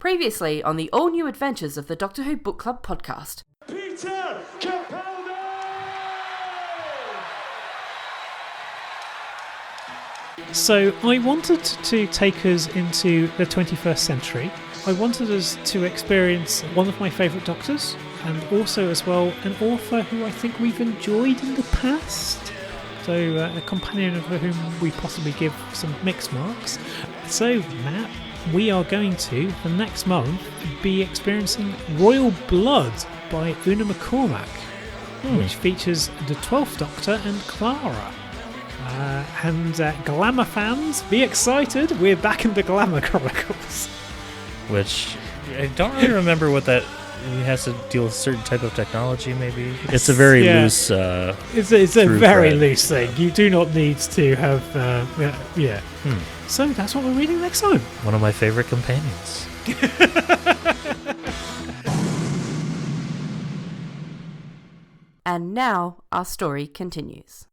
Previously on the all-new adventures of the Doctor Who Book Club podcast. Peter Purves! So I wanted to take us into the 21st century. I wanted us to experience one of my favourite Doctors, and also as well an author who I think we've enjoyed in the past. So a companion of whom we possibly give some mixed marks. So Matt, we are going to, for next month, be experiencing Royal Blood by Una McCormack, which features the 12th Doctor and Clara. And Glamour fans, be excited, we're back in the Glamour Chronicles. Which, I don't really remember what that... It has to deal with a certain type of technology, maybe? It's a very loose... It's a very loose thing. You do not need to have... So that's what we're reading next time. One of my favorite companions. And now our story continues.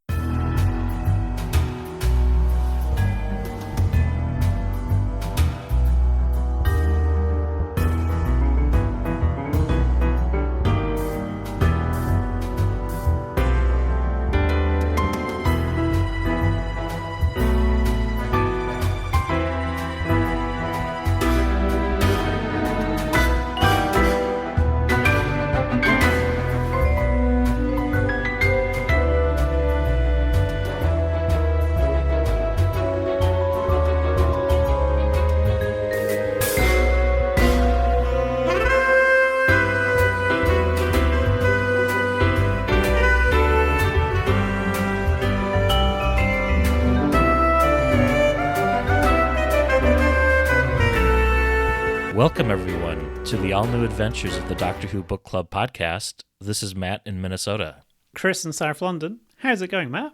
Welcome, everyone, to the all-new adventures of the Doctor Who Book Club podcast. This is Matt in Minnesota. Chris in South London. How's it going, Matt?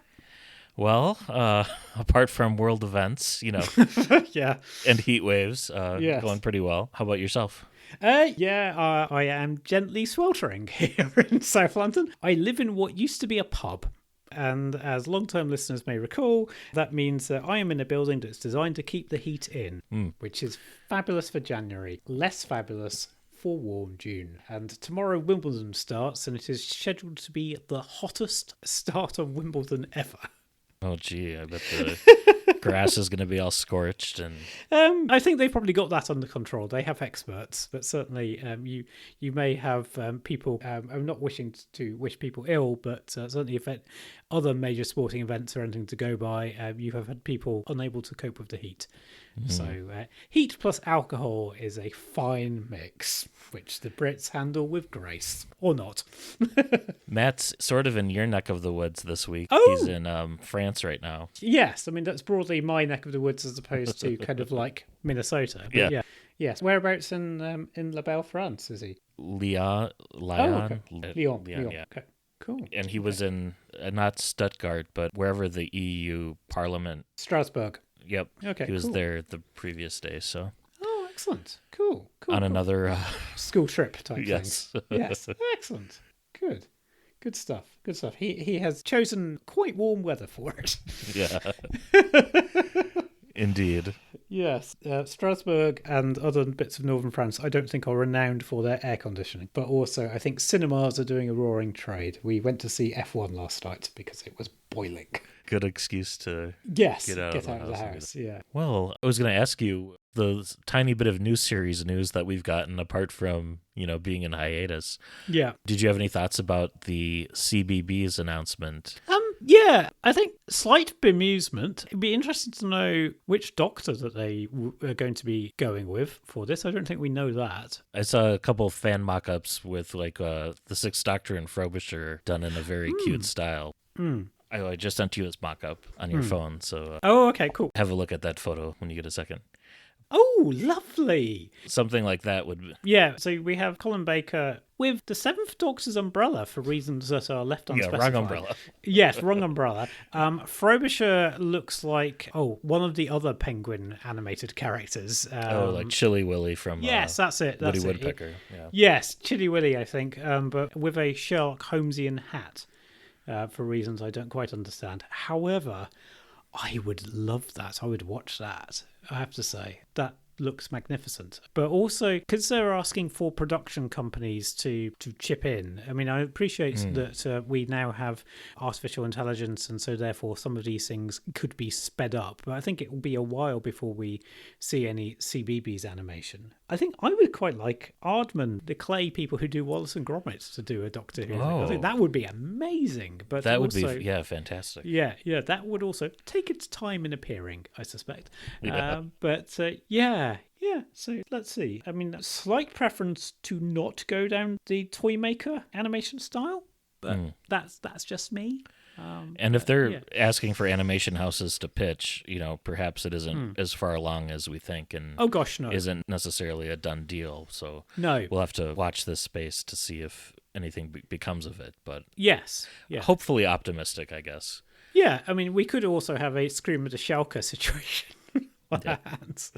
Well, apart from world events, Yeah. and heat waves, Yes. going pretty well. How about yourself? I am gently sweltering here in South London. I live in what used to be a pub. And as long-term listeners may recall, that means that I am in a building that's designed to keep the heat in, which is fabulous for January, less fabulous for warm June. And tomorrow Wimbledon starts, and it is scheduled to be the hottest start of Wimbledon ever. Oh, gee, I bet the grass is going to be all scorched. And I think they've probably got that under control. They have experts, but certainly you may have people. I'm not wishing to wish people ill, but certainly if other major sporting events are anything to go by, you have had people unable to cope with the heat. So heat plus alcohol is a fine mix, which the Brits handle with grace, or not. Matt's sort of in your neck of the woods this week. Oh! He's in France right now. Yes, I mean that's broadly my neck of the woods as opposed to kind of like Minnesota. But Yeah. Yes. Whereabouts in La Belle, France is he? Lyon. Okay. Lyon. Yeah. Okay. Cool. And he was in, not Stuttgart, but wherever the EU Parliament. Strasbourg. Yep. Okay. He was cool. there the previous day, so. Oh, excellent. Cool. On another... school trip type yes. thing. Yes. Excellent. Good stuff. He has chosen quite warm weather for it. Yeah. Indeed. Yes. Strasbourg and other bits of northern France I don't think are renowned for their air conditioning, but also I think cinemas are doing a roaring trade. We went to see F1 last night because it was boiling. Good excuse to Yes, get out of the house. Yeah. Well, I was going to ask you the tiny bit of news that we've gotten apart from, being in hiatus. Yeah. Did you have any thoughts about the CBB's announcement? Yeah, I think slight bemusement. It'd be interesting to know which Doctor that they are going to be going with for this. I don't think we know that. I saw a couple of fan mock-ups with the Sixth Doctor and Frobisher done in a very cute style. I just sent you this mock-up on your phone, so Oh, okay, cool. have a look at that photo when you get a second. Oh, lovely. Something like that would... Yeah, so we have Colin Baker with the Seventh Doctor's umbrella for reasons that are left unspecified. Yeah, wrong umbrella. Yes, wrong umbrella. Frobisher looks like, one of the other Penguin animated characters. like Chilly Willy from yes, that's it. That's Woody it. Woodpecker. Yeah. Yes, Chilly Willy, I think, but with a Sherlock Holmesian hat for reasons I don't quite understand. However, I would love that. I would watch that. I have to say that looks magnificent. But also, because they're asking for production companies to chip in, I mean, I appreciate that we now have artificial intelligence, and so therefore some of these things could be sped up. But I think it will be a while before we see any CBeebies animation. I think I would quite like Aardman, the clay people who do Wallace and Gromit, to do a Doctor Who. I think that would be amazing. But that also, would be fantastic. Yeah, that would also take its time in appearing, I suspect. Yeah. So let's see. I mean, slight preference to not go down the Toymaker animation style, but that's just me. And if they're asking for animation houses to pitch, perhaps it isn't as far along as we think, and oh gosh, no, isn't necessarily a done deal. So no, we'll have to watch this space to see if anything becomes of it. But yes, hopefully optimistic, I guess. Yeah, I mean, we could also have a Scream of the Schalke situation on our hands.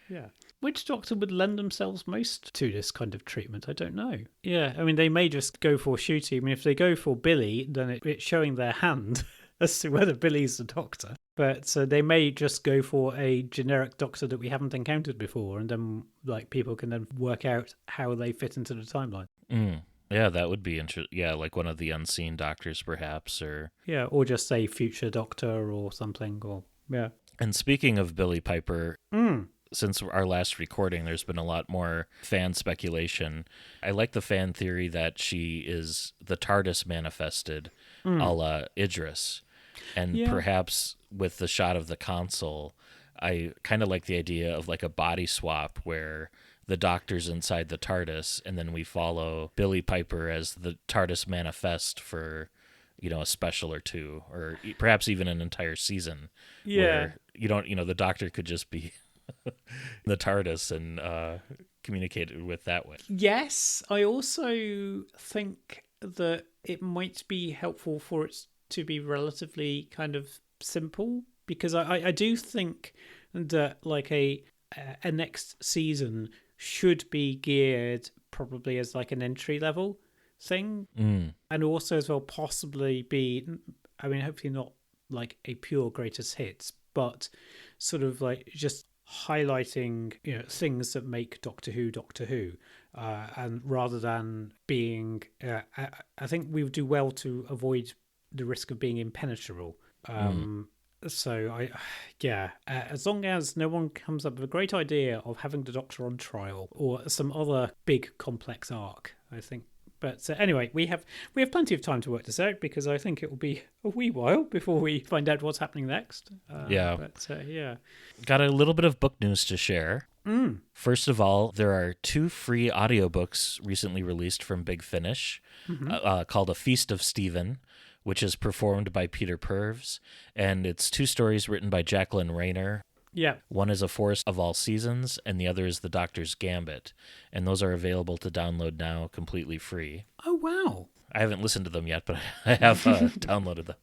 Yeah. Which Doctor would lend themselves most to this kind of treatment? I don't know. Yeah, I mean, they may just go for shooting. I mean, if they go for Billy, then it's showing their hand as to whether Billy's the Doctor. But they may just go for a generic Doctor that we haven't encountered before, and then people can then work out how they fit into the timeline. Yeah, that would be interesting. Yeah, like one of the unseen Doctors, perhaps, or just say future Doctor or something. And speaking of Billie Piper, since our last recording, there's been a lot more fan speculation. I like the fan theory that she is the TARDIS manifested, a la Idris, and perhaps with the shot of the console, I kind of like the idea of like a body swap where the Doctor's inside the TARDIS, and then we follow Billie Piper as the TARDIS manifest for, a special or two, or perhaps even an entire season. Yeah. Where the Doctor could just be the TARDIS and communicate with that way. Yes, I also think that it might be helpful for it to be relatively kind of simple, because I do think that a next season should be geared probably as like an entry level thing, and also as well possibly be, I mean, hopefully not like a pure greatest hits, but sort of like just highlighting things that make Doctor Who, and rather than being I think we would do well to avoid the risk of being impenetrable. So as long as no one comes up with a great idea of having the Doctor on trial or some other big complex arc, I think. But anyway, we have plenty of time to work this out, because I think it will be a wee while before we find out what's happening next. Got a little bit of book news to share. First of all, there are 2 free audiobooks recently released from Big Finish, called A Feast of Stephen, which is performed by Peter Purves, and it's 2 stories written by Jacqueline Rayner. Yeah. One is A Forest of All Seasons, and the other is The Doctor's Gambit, and those are available to download now completely free. Oh, wow. I haven't listened to them yet, but I have downloaded them.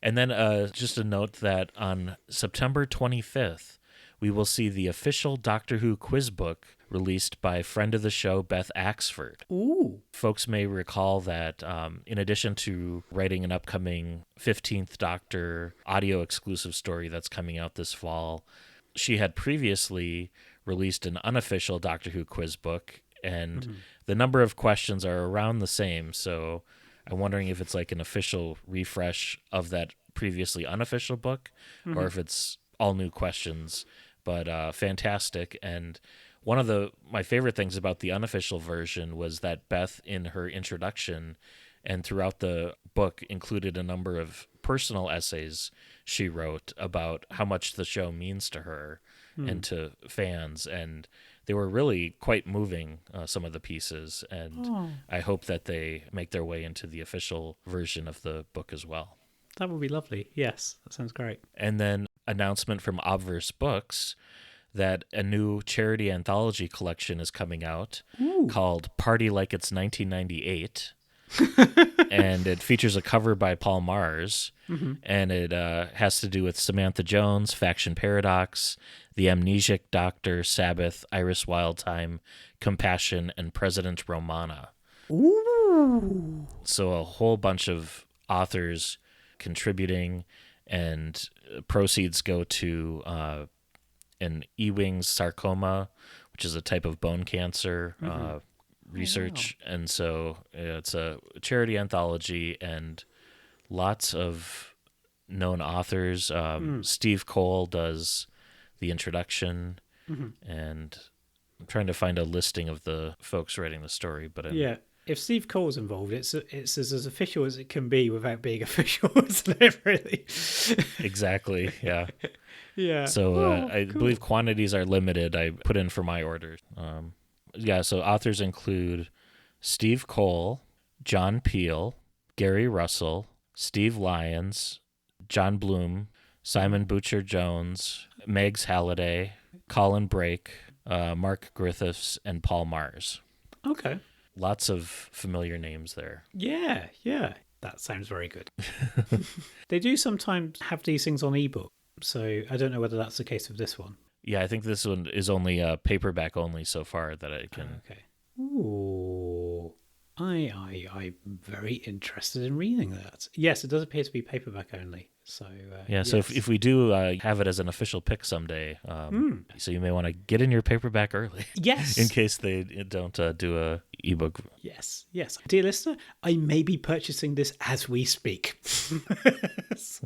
And then just a note that on September 25th, we will see the official Doctor Who quiz book released by friend of the show, Beth Axford. Ooh. Folks may recall that in addition to writing an upcoming 15th Doctor audio exclusive story that's coming out this fall, she had previously released an unofficial Doctor Who quiz book, and the number of questions are around the same, so I'm wondering if it's like an official refresh of that previously unofficial book, or if it's all new questions. But fantastic. And one of my favorite things about the unofficial version was that Beth, in her introduction and throughout the book, included a number of personal essays she wrote about how much the show means to her and to fans. And they were really quite moving, some of the pieces. And I hope that they make their way into the official version of the book as well. That would be lovely. Yes, that sounds great. And then announcement from Obverse Books that a new charity anthology collection is coming out called Party Like It's 1998. And it features a cover by Paul Mars, and it has to do with Samantha Jones, Faction Paradox, The Amnesic Doctor, Sabbath, Iris Wildtime, Compassion, and President Romana. Ooh. So a whole bunch of authors contributing, and proceeds go to an Ewing's sarcoma, which is a type of bone cancer research. And so it's a charity anthology and lots of known authors. Steve Cole does the introduction, and I'm trying to find a listing of the folks writing the story. But if Steve Cole's involved, it's as official as it can be without being official, isn't it, really? Exactly, yeah. Yeah. So I believe quantities are limited. I put in for my order. So authors include Steve Cole, John Peel, Gary Russell, Steve Lyons, John Bloom, Simon Butcher-Jones, Megs Halliday, Colin Brake, Mark Griffiths, and Paul Mars. Okay. Lots of familiar names there. Yeah. That sounds very good. They do sometimes have these things on ebook, so I don't know whether that's the case with this one. Yeah, I think this one is only paperback only so far that I can. Okay. Ooh. I'm very interested in reading that. Yes, it does appear to be paperback only. So So if we do have it as an official pick someday, so you may want to get in your paperback early. Yes. In case they don't do a ebook. Yes. Dear listener, I may be purchasing this as we speak. Yes.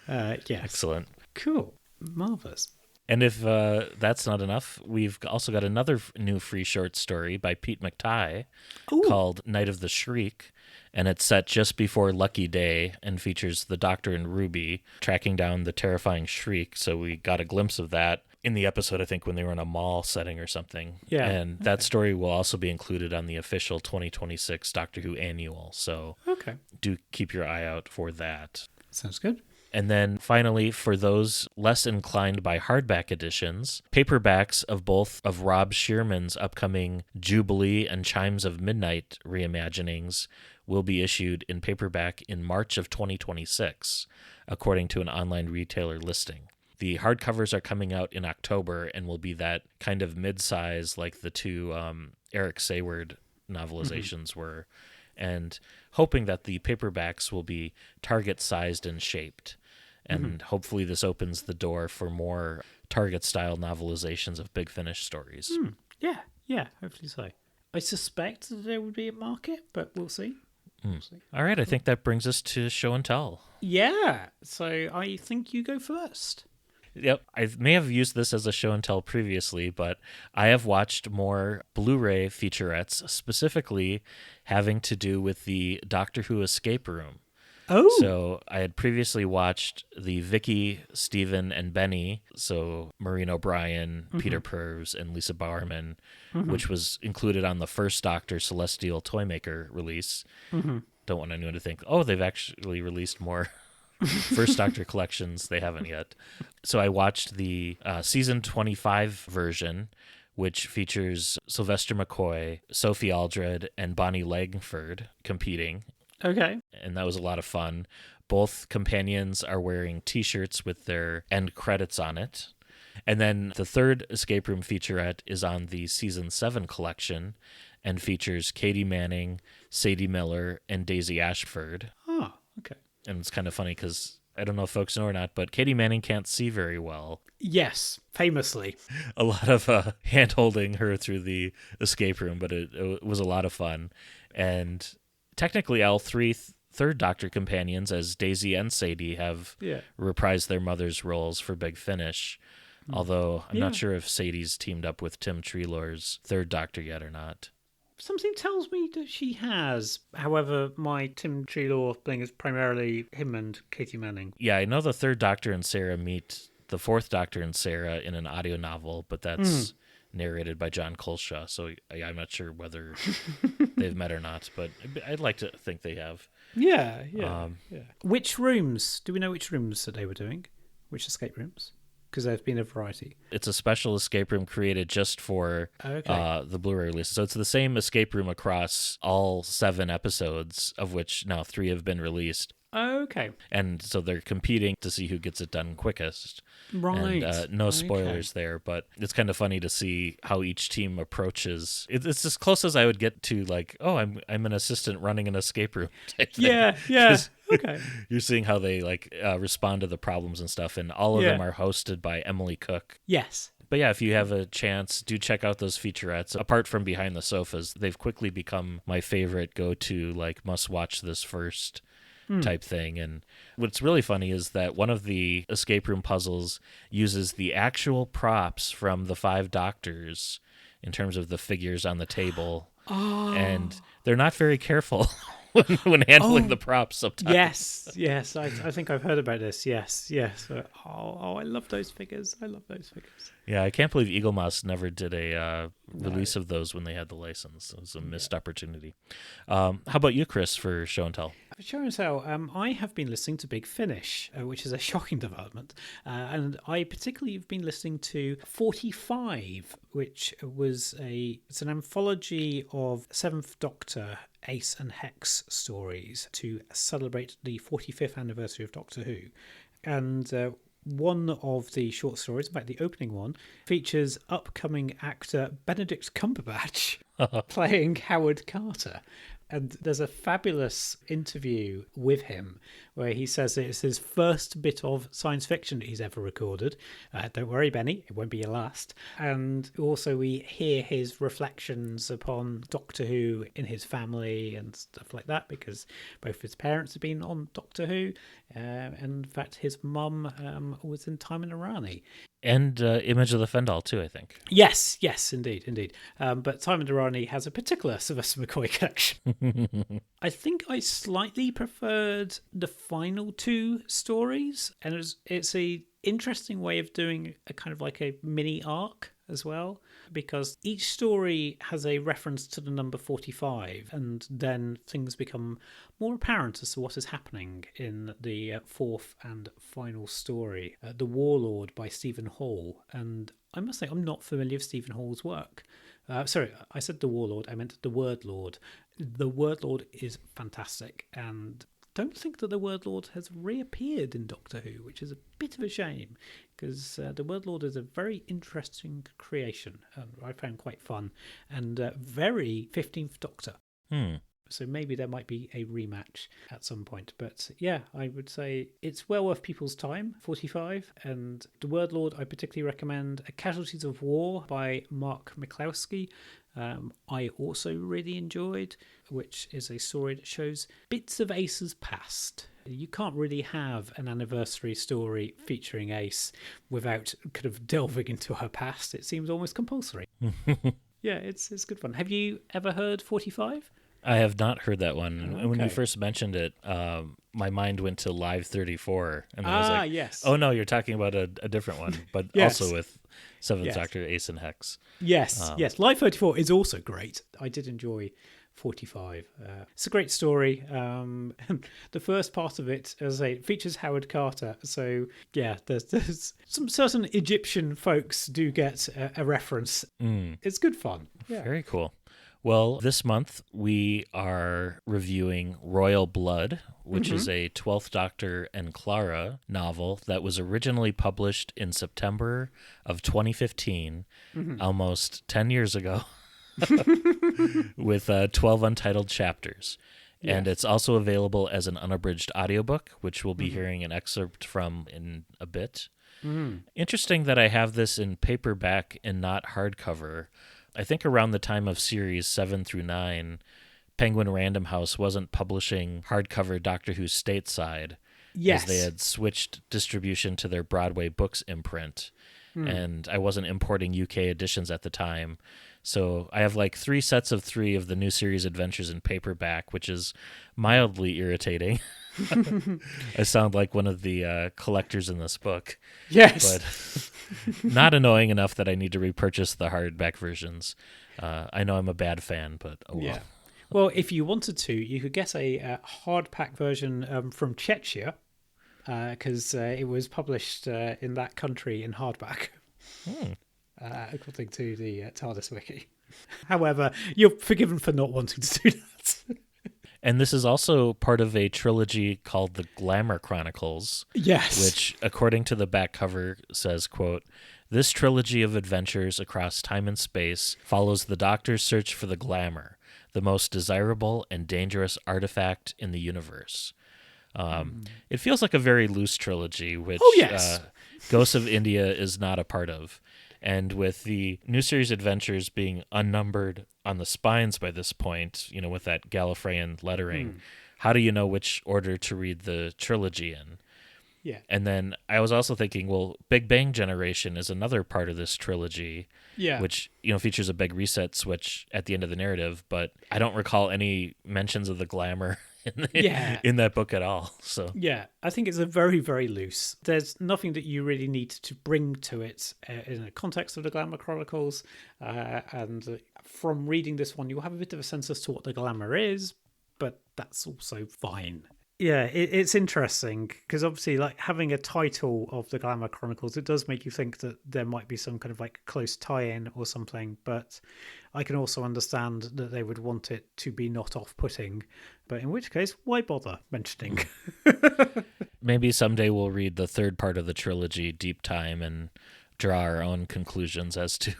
Excellent. Cool. Marvelous. And if that's not enough, we've also got another new free short story by Pete McTighe called Night of the Shreek. And it's set just before Lucky Day and features the Doctor and Ruby tracking down the terrifying Shreek. So we got a glimpse of that in the episode, I think, when they were in a mall setting or something. Yeah. And that story will also be included on the official 2026 Doctor Who annual. So do keep your eye out for that. Sounds good. And then finally, for those less inclined by hardback editions, paperbacks of both of Rob Shearman's upcoming Jubilee and Chimes of Midnight reimaginings will be issued in paperback in March of 2026, according to an online retailer listing. The hardcovers are coming out in October and will be that kind of mid-size like the two Eric Sayward novelizations were, and hoping that the paperbacks will be target-sized and shaped. And hopefully this opens the door for more Target-style novelizations of Big Finish stories. Yeah, hopefully so. I suspect that there would be a market, but we'll see. All right, I think that brings us to show and tell. Yeah, so I think you go first. Yep, I may have used this as a show and tell previously, but I have watched more Blu-ray featurettes, specifically having to do with the Doctor Who escape room. Oh. So I had previously watched the Vicky, Stephen, and Benny, so Maureen O'Brien, Peter Purves, and Lisa Bowerman, which was included on the first Doctor Celestial Toymaker release. Don't want anyone to think, they've actually released more First Doctor collections. They haven't yet. So I watched the season 25 version, which features Sylvester McCoy, Sophie Aldred, and Bonnie Langford competing. Okay. And that was a lot of fun. Both companions are wearing T-shirts with their end credits on it. And then the third escape room featurette is on the season 7 collection and features Katie Manning, Sadie Miller, and Daisy Ashford. Oh, okay. And it's kind of funny because I don't know if folks know or not, but Katie Manning can't see very well. Yes, famously. A lot of hand-holding her through the escape room, but it was a lot of fun. And technically, all three Third Doctor companions, as Daisy and Sadie, have reprised their mother's roles for Big Finish. Although I'm not sure if Sadie's teamed up with Tim Treloar's Third Doctor yet or not. Something tells me that she has. However, my Tim Treloar thing is primarily him and Katie Manning. Yeah, I know the Third Doctor and Sarah meet the Fourth Doctor and Sarah in an audio novel, but that's narrated by John Colshaw, so I'm not sure whether they've met or not, but I'd like to think they have. Yeah. Which rooms? Do we know which rooms that they were doing? Which escape rooms? Because there's been a variety. It's a special escape room created just for the Blu-ray release. So it's the same escape room across all 7 episodes, of which now 3 have been released. Okay. And so they're competing to see who gets it done quickest. Right. And no spoilers there, but it's kind of funny to see how each team approaches. It's as close as I would get to like, I'm an assistant running an escape room type thing. Yeah. Okay. You're seeing how they respond to the problems and stuff, and all of them are hosted by Emily Cook. Yes. But yeah, if you have a chance, do check out those featurettes. Apart from Behind the Sofas, they've quickly become my favorite go-to, must watch this first type thing. And what's really funny is that one of the escape room puzzles uses the actual props from the Five Doctors in terms of the figures on the table. Oh. And they're not very careful when handling the props sometimes. Yes. I think I've heard about this. Yes. I love those figures. Yeah, I can't believe Eaglemoss never did a release of those when they had the license. It was a missed opportunity. How about you, Chris, for Show and Tell? For Show and Tell, I have been listening to Big Finish, which is a shocking development. And I particularly have been listening to 45, which was it's an anthology of Seventh Doctor, Ace and Hex stories to celebrate the 45th anniversary of Doctor Who. And one of the short stories, in fact the opening one, features upcoming actor Benedict Cumberbatch playing Howard Carter. And there's a fabulous interview with him where he says it's his first bit of science fiction that he's ever recorded. Don't worry, Benny, it won't be your last. And also we hear his reflections upon Doctor Who in his family and stuff like that, because both his parents have been on Doctor Who. And in fact, his mum was in Time and Arani. And Image of the Fendal, too, I think. Yes, indeed. But Time Arani has a particular Sylvester McCoy connection. I think I slightly preferred the final two stories, and it's a interesting way of doing a kind of like a mini arc as well, because each story has a reference to the number 45, and then things become more apparent as to what is happening in the fourth and final story, The Warlord by Stephen Hall. And I must say, I'm not familiar with Stephen Hall's work. Sorry, I said The Warlord, I meant The Word Lord. The Word Lord is fantastic, and don't think that the Word Lord has reappeared in Doctor Who, which is a bit of a shame, because the Word Lord is a very interesting creation. I found quite fun, and very 15th Doctor. So maybe there might be a rematch at some point. But yeah, I would say it's well worth people's time, 45. And The Word Lord, I particularly recommend Casualties of War by Mark McCloskey. I also really enjoyed, which is a story that shows bits of Ace's past. You can't really have an anniversary story featuring Ace without kind of delving into her past. It seems almost compulsory. Yeah, it's good fun. Have you ever heard 45? I have not heard that one. Oh, and when you okay. first mentioned it, my mind went to Live 34. And I was like, yes. oh no, you're talking about a different one, but Yes. also with Seventh Yes. Doctor, Ace and Hex. Yes. Live 34 is also great. I did enjoy 45. It's a great story. The first part of it, as I say, features Howard Carter. So yeah, there's some certain Egyptian folks do get a reference. It's good fun. Yeah. Very cool. Well, this month we are reviewing Royal Blood, which is a 12th Doctor and Clara novel that was originally published in September of 2015, almost 10 years ago, with 12 untitled chapters. Yes. And it's also available as an unabridged audiobook, which we'll be hearing an excerpt from in a bit. Interesting that I have this in paperback and not hardcover. I think around the time of series 7 through 9, Penguin Random House wasn't publishing hardcover Doctor Who stateside. Yes. As they had switched distribution to their Broadway Books imprint. And I wasn't importing UK editions at the time. So I have like 3 sets of 3 of the new series adventures in paperback, which is mildly irritating. I sound like one of the collectors in this book. Yes. But not annoying enough that I need to repurchase the hardback versions. I know I'm a bad fan, but oh well. Yeah. Well, if you wanted to, you could get a hardback version from Czechia, because it was published in that country in hardback, according to the TARDIS wiki. However, you're forgiven for not wanting to do that. And this is also part of a trilogy called the Glamour Chronicles. Yes. Which, according to the back cover, says, quote, "This trilogy of adventures across time and space follows the Doctor's search for the glamour, the most desirable and dangerous artifact in the universe. It feels like a very loose trilogy, which yes. Ghosts of India is not a part of. And with the new series adventures being unnumbered on the spines by this point, with that Gallifreyan lettering, how do you know which order to read the trilogy in? Yeah. And then I was also thinking, well, Big Bang Generation is another part of this trilogy, which features a big reset switch at the end of the narrative, but I don't recall any mentions of the glamour in that book at all. So yeah, I think it's a very, very loose. There's nothing that you really need to bring to it in the context of the Glamour Chronicles, and from reading this one, you'll have a bit of a sense as to what the glamour is, but that's also fine. Yeah, it's interesting because obviously, like, having a title of the Glamour Chronicles, it does make you think that there might be some kind of like close tie-in or something. But I can also understand that they would want it to be not off-putting. But in which case, why bother mentioning? Maybe someday we'll read the third part of the trilogy, Deep Time, and draw our own conclusions as to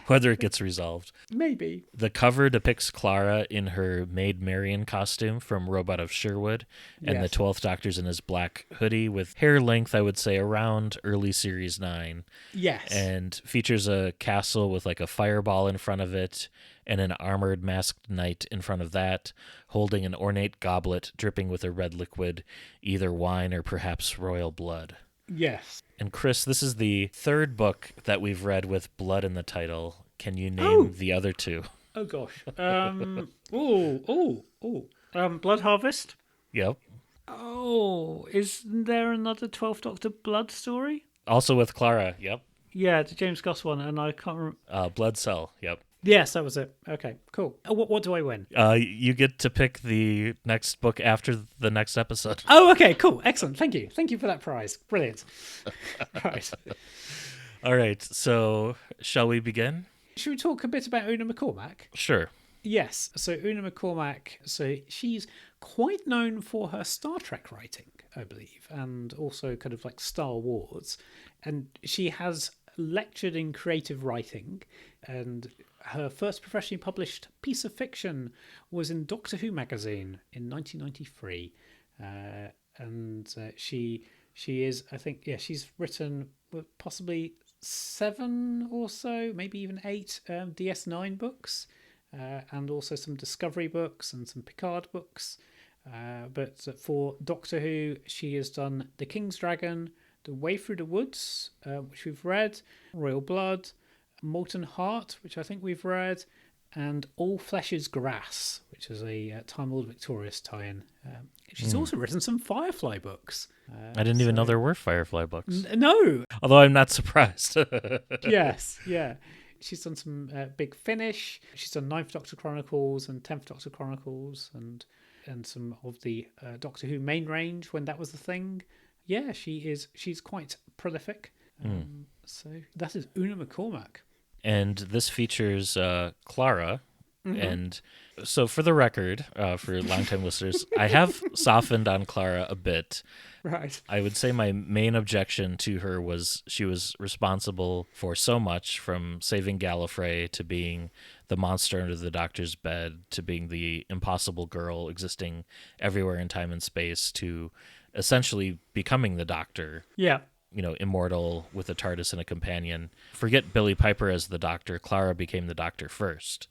whether it gets resolved. Maybe. The cover depicts Clara in her Maid Marian costume from Robot of Sherwood, and the 12th Doctor's in his black hoodie with hair length, I would say, around early Series 9. Yes. And features a castle with like a fireball in front of it, and an armored masked knight in front of that, holding an ornate goblet dripping with a red liquid, either wine or perhaps royal blood. Yes. And Chris, this is the third book that we've read with blood in the title. Can you name the other two? Oh gosh. Blood Harvest. Yep. Oh, is there another 12th Doctor blood story? Also with Clara. Yep. Yeah, the James Goss one, and I can't remember. Blood Cell. Yep. Yes, that was it. Okay, cool. What do I win? You get to pick the next book after the next episode. Oh, okay, cool. Excellent. Thank you. Thank you for that prize. Brilliant. Right. All right, so shall we begin? Should we talk a bit about Una McCormack? Sure. Yes. So Una McCormack, she's quite known for her Star Trek writing, I believe, and also kind of like Star Wars. And she has lectured in creative writing, and her first professionally published piece of fiction was in Doctor Who magazine in 1993. She is, I think, she's written possibly 7 or so, maybe even 8 DS9 books, and also some Discovery books and some Picard books. But for Doctor Who, she has done The King's Dragon, The Way Through the Woods, which we've read, Royal Blood, Molten Heart, which I think we've read, and All Flesh is Grass, which is a Time Lord Victorious tie-in. She's also written some Firefly books. I didn't even know there were Firefly books. No! Although I'm not surprised. Yes, yeah. She's done some Big Finish. She's done 9th Doctor Chronicles and 10th Doctor Chronicles and some of the Doctor Who main range when that was the thing. Yeah, she's quite prolific. So that is Una McCormack. And this features Clara. And so for the record, for longtime listeners, I have softened on Clara a bit. Right. I would say my main objection to her was she was responsible for so much, from saving Gallifrey to being the monster under the Doctor's bed to being the impossible girl existing everywhere in time and space to essentially becoming the Doctor. Yeah. Immortal with a TARDIS and a companion. Forget Billie Piper as the Doctor. Clara became the Doctor first.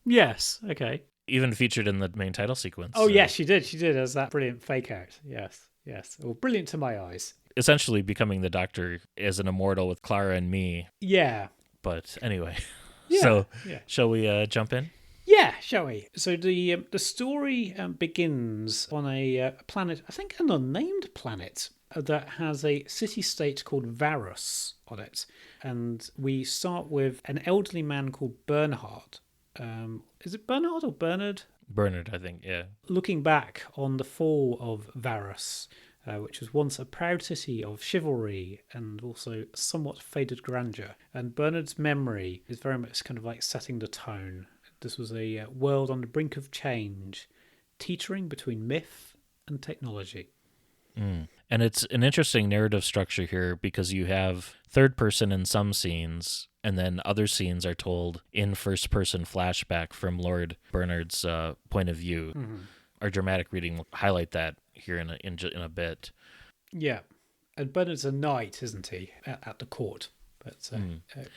Yes. Okay. Even featured in the main title sequence. Oh, yes, she did. She did as that brilliant fake out. Yes. Well, brilliant to my eyes. Essentially becoming the Doctor as an immortal with Clara and me. Yeah. But anyway. Yeah. So, shall we jump in? Yeah, shall we? So the story begins on a planet, I think an unnamed planet, that has a city-state called Varus on it. And we start with an elderly man called Bernhard. Is it Bernhard or Bernard? Bernard, I think, yeah. Looking back on the fall of Varus, which was once a proud city of chivalry and also somewhat faded grandeur. And Bernard's memory is very much kind of like setting the tone. This was a world on the brink of change, teetering between myth and technology. And it's an interesting narrative structure here because you have third person in some scenes, and then other scenes are told in first person flashback from Lord Bernard's point of view. Our dramatic reading will highlight that here in a bit. Yeah. And Bernard's a knight, isn't he, at the court? But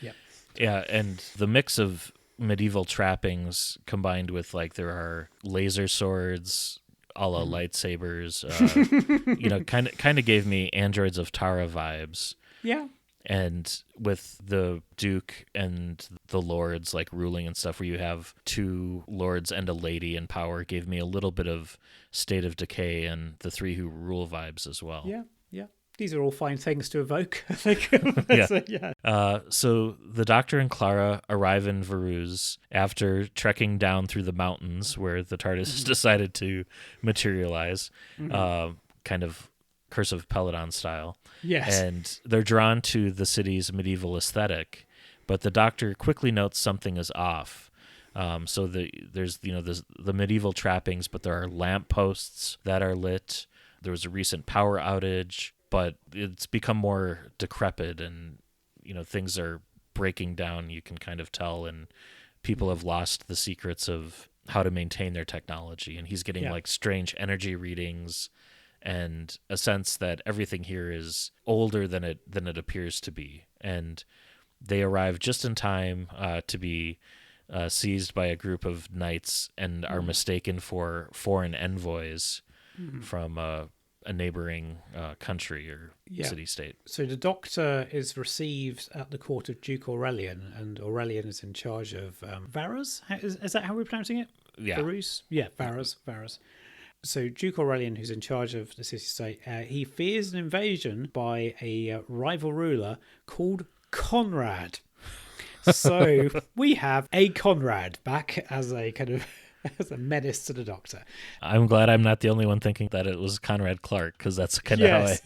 yeah. Yeah, and the mix of medieval trappings combined with like there are laser swords, a la lightsabers, kind of gave me Androids of Tara vibes. Yeah. And with the Duke and the lords like ruling and stuff, where you have two lords and a lady in power, gave me a little bit of State of Decay and the Three Who Rule vibes as well. Yeah. These are all fine things to evoke, I think. So the Doctor and Clara arrive in Varuz after trekking down through the mountains where the TARDIS has decided to materialize, kind of Curse of Peladon style. Yes. And they're drawn to the city's medieval aesthetic, but the Doctor quickly notes something is off. So there's the medieval trappings, but there are lampposts that are lit. There was a recent power outage, but it's become more decrepit, and things are breaking down. You can kind of tell, and people have lost the secrets of how to maintain their technology. And he's getting like strange energy readings, and a sense that everything here is older than it appears to be. And they arrive just in time to be seized by a group of knights and are mistaken for foreign envoys from a neighboring country or city-state. So the Doctor is received at the court of Duke Aurelian, and Aurelian is in charge of Varus. Is that how we're pronouncing it? Yeah. Varus? Yeah, Varus. So Duke Aurelian, who's in charge of the city-state, he fears an invasion by a rival ruler called Conrad. So we have a Conrad back as a kind of as a menace to the Doctor. I'm glad I'm not the only one thinking that it was Conrad Clark, because that's kind of how I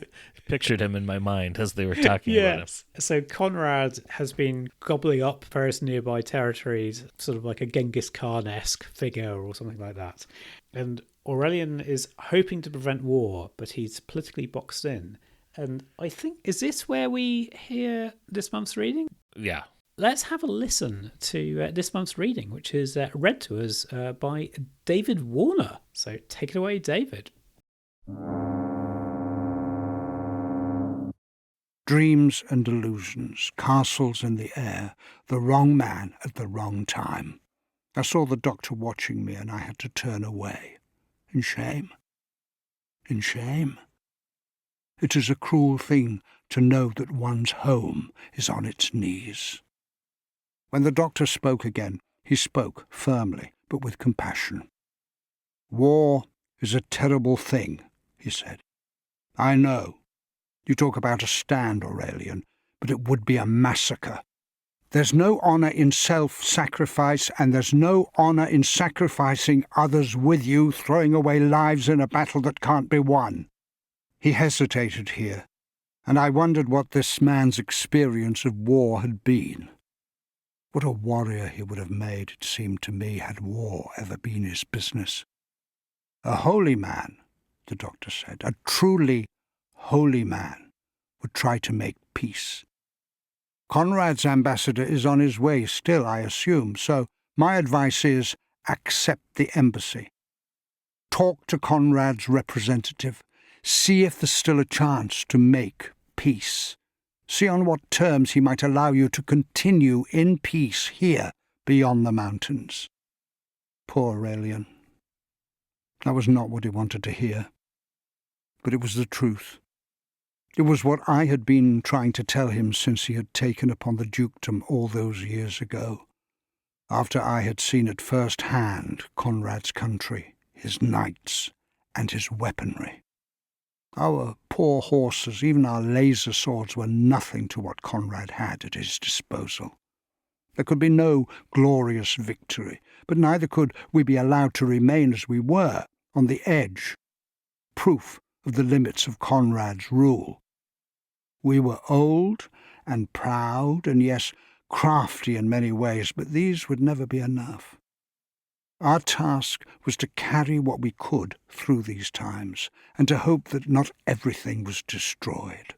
pictured him in my mind as they were talking about him. So Conrad has been gobbling up various nearby territories, sort of like a Genghis Khan-esque figure or something like that. And Aurelian is hoping to prevent war, but he's politically boxed in. And I think, is this where we hear this month's reading? Yeah. Let's have a listen to this month's reading, which is read to us by David Warner. So take it away, David. Dreams and illusions, castles in the air, the wrong man at the wrong time. I saw the Doctor watching me, and I had to turn away. In shame. In shame. It is a cruel thing to know that one's home is on its knees. When the Doctor spoke again, he spoke firmly, but with compassion. War is a terrible thing, he said. I know. You talk about a stand, Aurelian, but it would be a massacre. There's no honour in self-sacrifice, and there's no honour in sacrificing others with you, throwing away lives in a battle that can't be won. He hesitated here, and I wondered what this man's experience of war had been. What a warrior he would have made, it seemed to me, had war ever been his business. A holy man, the Doctor said, a truly holy man, would try to make peace. Conrad's ambassador is on his way still, I assume, so my advice is accept the embassy. Talk to Conrad's representative. See if there's still a chance to make peace. See on what terms he might allow you to continue in peace here beyond the mountains. Poor Aurelian. That was not what he wanted to hear. But it was the truth. It was what I had been trying to tell him since he had taken upon the dukedom all those years ago, after I had seen at first hand Conrad's country, his knights, and his weaponry. Our poor horses, even our laser swords, were nothing to what Conrad had at his disposal. There could be no glorious victory, but neither could we be allowed to remain as we were, on the edge, proof of the limits of Conrad's rule. We were old and proud and, yes, crafty in many ways, but these would never be enough. Our task was to carry what we could through these times, and to hope that not everything was destroyed.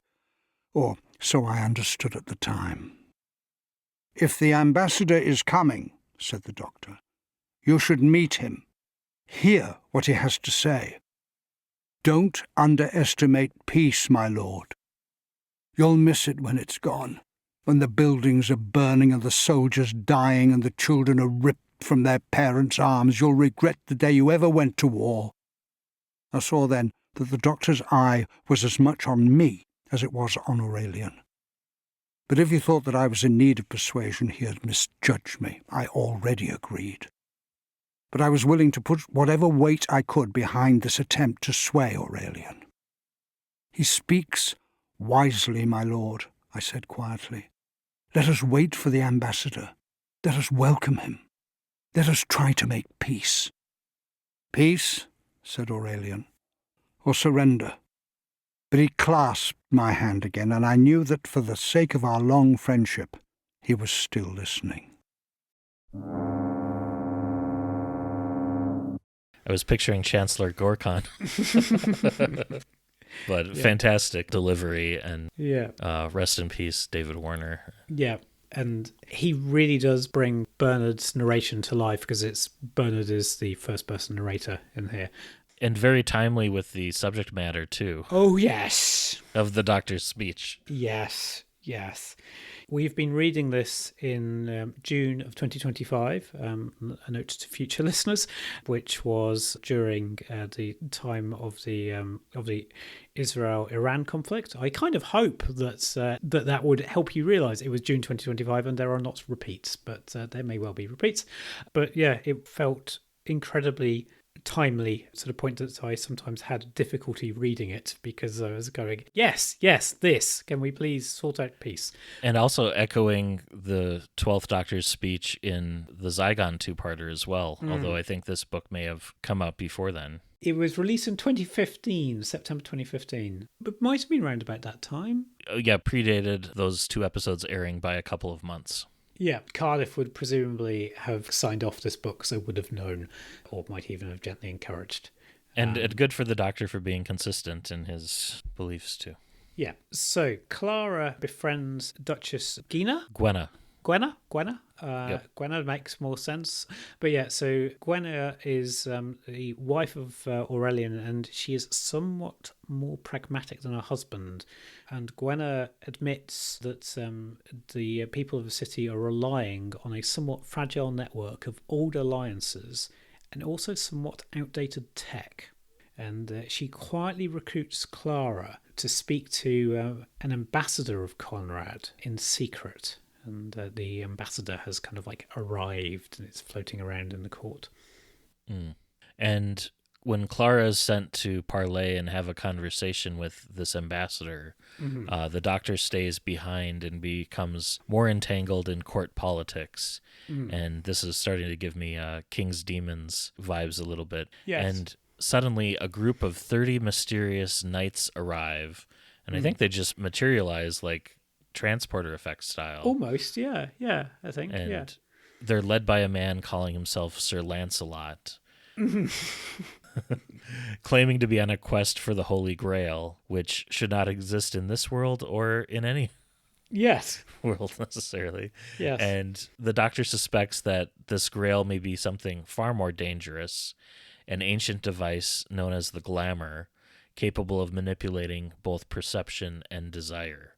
Or so I understood at the time. If the ambassador is coming, said the Doctor, you should meet him, hear what he has to say. Don't underestimate peace, my lord. You'll miss it when it's gone, when the buildings are burning and the soldiers dying and the children are ripped from their parents' arms. You'll regret the day you ever went to war. I saw then that the doctor's eye was as much on me as it was on Aurelian. But if you thought that I was in need of persuasion, he had misjudged me. I already agreed. But I was willing to put whatever weight I could behind this attempt to sway Aurelian. He speaks wisely, my lord, I said quietly. Let us wait for the ambassador. Let us welcome him. Let us try to make peace. Peace, said Aurelian, or surrender. But he clasped my hand again, and I knew that for the sake of our long friendship, he was still listening. I was picturing Chancellor Gorkon. But fantastic delivery, and rest in peace, David Warner. Yeah, and he really does bring Bernard's narration to life, because Bernard is the first-person narrator in here. And very timely with the subject matter, too. Oh, yes. Of the doctor's speech. Yes. We've been reading this in June of 2025, a note to future listeners, which was during the time of the Israel-Iran conflict. I kind of hope that that would help you realise it was June 2025 and there are not repeats, but there may well be repeats. But yeah, it felt incredibly timely, to the point that I sometimes had difficulty reading it because I was going, yes, this, can we please sort out peace? And also echoing the 12th Doctor's speech in the Zygon two-parter as well, although I think this book may have come out before then. It was released in 2015, September 2015, but might have been around about that time. Yeah, predated those two episodes airing by a couple of months. Yeah, Cardiff would presumably have signed off this book, so would have known, or might even have gently encouraged. And good for the Doctor for being consistent in his beliefs, too. Yeah, so Clara befriends Duchess Gwenna? Gwenna. Yep. Gwenna makes more sense. But yeah, so Gwenna is the wife of Aurelian, and she is somewhat more pragmatic than her husband. And Gwenna admits that the people of the city are relying on a somewhat fragile network of old alliances and also somewhat outdated tech. And she quietly recruits Clara to speak to an ambassador of Conrad in secret. And the ambassador has kind of like arrived and it's floating around in the court. And when Clara is sent to parley and have a conversation with this ambassador, the Doctor stays behind and becomes more entangled in court politics. And this is starting to give me King's Demons vibes a little bit. Yes. And suddenly a group of 30 mysterious knights arrive. And I think they just materialize like transporter effect style. Almost, yeah, I think, and they're led by a man calling himself Sir Lancelot, claiming to be on a quest for the Holy Grail, which should not exist in this world or in any world necessarily. Yes. And the Doctor suspects that this Grail may be something far more dangerous, an ancient device known as the Glamour, capable of manipulating both perception and desire.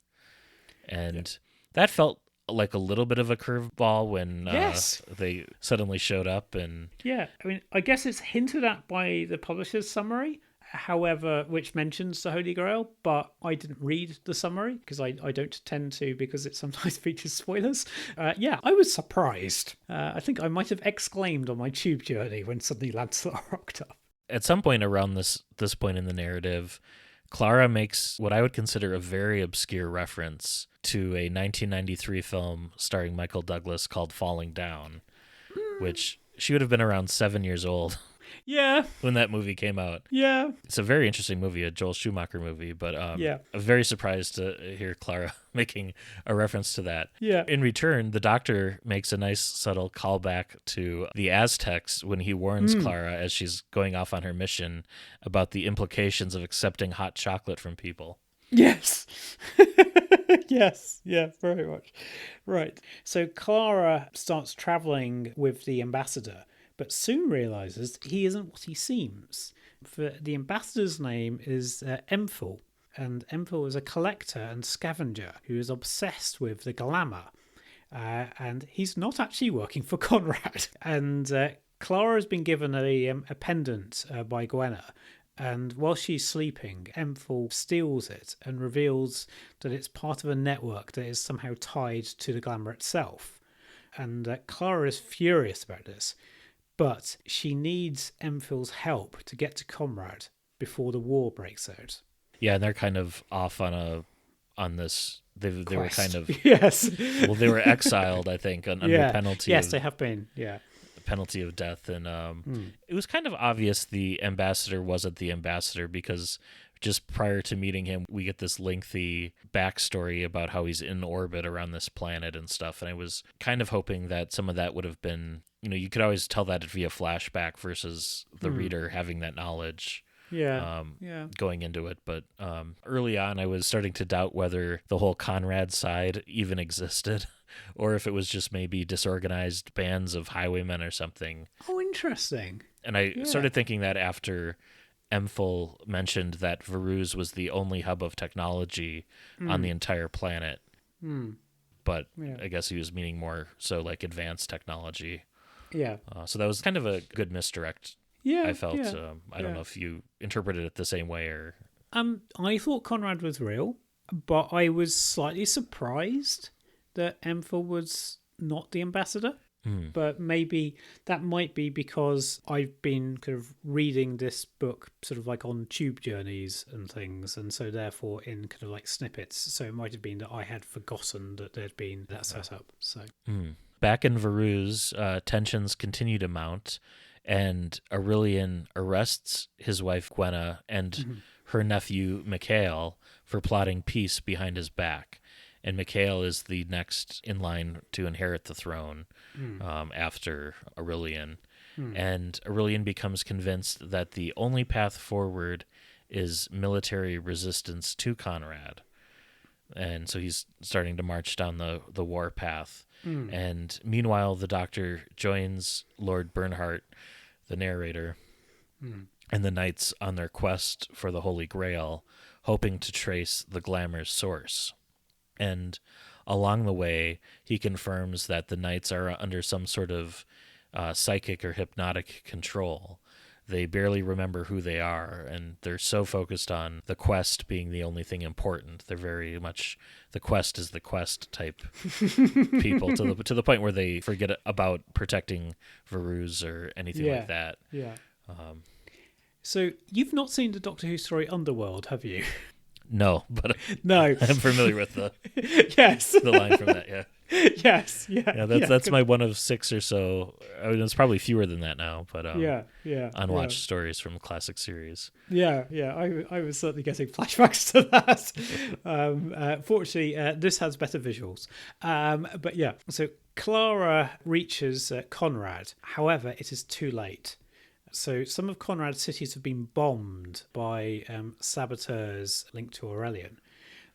And that felt like a little bit of a curveball when they suddenly showed up. And yeah, I mean, I guess it's hinted at by the publisher's summary, however, which mentions the Holy Grail, but I didn't read the summary because I don't tend to, because it sometimes features spoilers. I was surprised. I think I might have exclaimed on my tube journey when suddenly Lancelot rocked up. At some point around this point in the narrative, Clara makes what I would consider a very obscure reference to a 1993 film starring Michael Douglas called Falling Down, which she would have been around 7 years old. Yeah. When that movie came out. Yeah. It's a very interesting movie, a Joel Schumacher movie, but I'm very surprised to hear Clara making a reference to that. Yeah. In return, the Doctor makes a nice subtle callback to the Aztecs when he warns Clara as she's going off on her mission about the implications of accepting hot chocolate from people. Yes. Yes. Yeah, very much. Right. So Clara starts traveling with the ambassador, but soon realizes he isn't what he seems. The ambassador's name is Emphil, and Emphil is a collector and scavenger who is obsessed with the glamour. And he's not actually working for Conrad. And Clara has been given a pendant by Gwenna. And while she's sleeping, Emphil steals it and reveals that it's part of a network that is somehow tied to the glamour itself. And Clara is furious about this, but she needs Emphil's help to get to Conrad before the war breaks out. Yeah, and they're kind of off on this. They were kind of yes. Well, they were exiled, I think, under penalty. Yes, they have been. Yeah. Penalty of death, and it was kind of obvious the ambassador wasn't the ambassador, because just prior to meeting him, we get this lengthy backstory about how he's in orbit around this planet and stuff. And I was kind of hoping that some of that would have been, you could always tell that via flashback versus the reader having that knowledge. Going into it. But early on, I was starting to doubt whether the whole Conrad side even existed, or if it was just maybe disorganized bands of highwaymen or something. Oh, interesting. And I started thinking that after Emphil mentioned that Verus was the only hub of technology on the entire planet. But I guess he was meaning more so like advanced technology. Yeah. So that was kind of a good misdirect. Yeah, I felt. I don't know if you interpreted it the same way or. I thought Conrad was real, but I was slightly surprised that Emphil was not the ambassador. But maybe that might be because I've been kind of reading this book sort of like on tube journeys and things, and so therefore in kind of like snippets. So it might have been that I had forgotten that there'd been that setup. So back in Verus, tensions continue to mount, and Aurelian arrests his wife Gwenna and her nephew McTighe for plotting peace behind his back. And McTighe is the next in line to inherit the throne after Aurelian. And Aurelian becomes convinced that the only path forward is military resistance to Conrad. And so he's starting to march down the war path. And meanwhile, the Doctor joins Lord Bernhardt, the narrator, and the knights on their quest for the Holy Grail, hoping to trace the glamour's source. And along the way, he confirms that the knights are under some sort of psychic or hypnotic control. They barely remember who they are, and they're so focused on the quest being the only thing important. They're very much the quest is the quest type people, to the point where they forget about protecting Verus or anything like that. Yeah. So you've not seen the Doctor Who story Underworld, have you? No, but no, I'm familiar with the the line from that. Yeah. Yes. That's my one of 6 or so. I mean, it's probably fewer than that now, but unwatched stories from the classic series. I was certainly getting flashbacks to that. Fortunately, this has better visuals. But yeah, so Clara reaches Conrad. However, it is too late. So some of Conrad's cities have been bombed by saboteurs linked to Aurelian.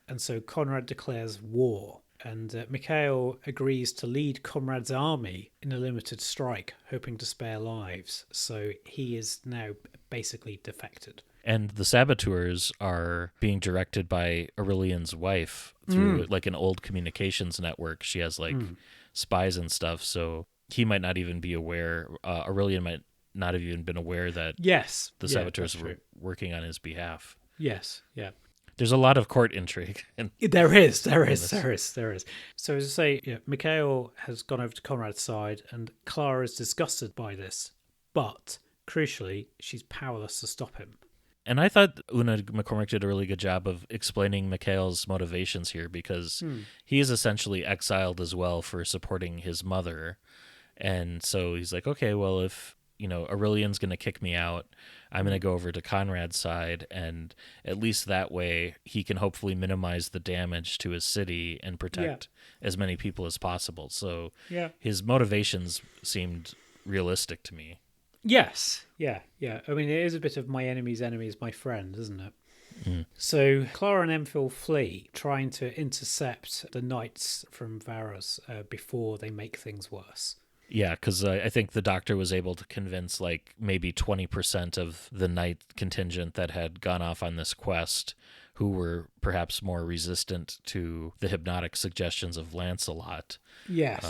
And so Conrad declares war. And McTighe agrees to lead Conrad's army in a limited strike, hoping to spare lives. So he is now basically defected. And the saboteurs are being directed by Aurelian's wife through like an old communications network. She has like spies and stuff. So he might not even be aware. Aurelian might not have even been aware that the saboteurs were working on his behalf. Yes, yeah. There's a lot of court intrigue. There is. So as I say, McTighe has gone over to Conrad's side, and Clara is disgusted by this, but crucially, she's powerless to stop him. And I thought Una McCormack did a really good job of explaining McTighe's motivations here, because he is essentially exiled as well for supporting his mother. And so he's like, okay, well, if Aurelian's going to kick me out, I'm going to go over to Conrad's side, and at least that way he can hopefully minimize the damage to his city and protect as many people as possible. So his motivations seemed realistic to me. Yes, yeah. I mean, it is a bit of my enemy's enemy is my friend, isn't it? So Clara and Emphil flee, trying to intercept the knights from Varus before they make things worse. Yeah, because I think the Doctor was able to convince like maybe 20% of the night contingent that had gone off on this quest, who were perhaps more resistant to the hypnotic suggestions of Lancelot. Yes.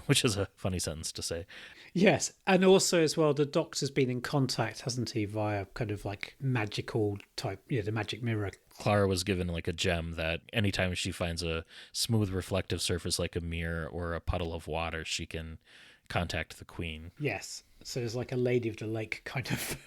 Which is a funny sentence to say. Yes, and also as well, the Doctor's been in contact, hasn't he, via kind of like magical type, the magic mirror. Clara was given like a gem that anytime she finds a smooth reflective surface like a mirror or a puddle of water, she can contact the Queen. Yes, so there's like a Lady of the Lake kind of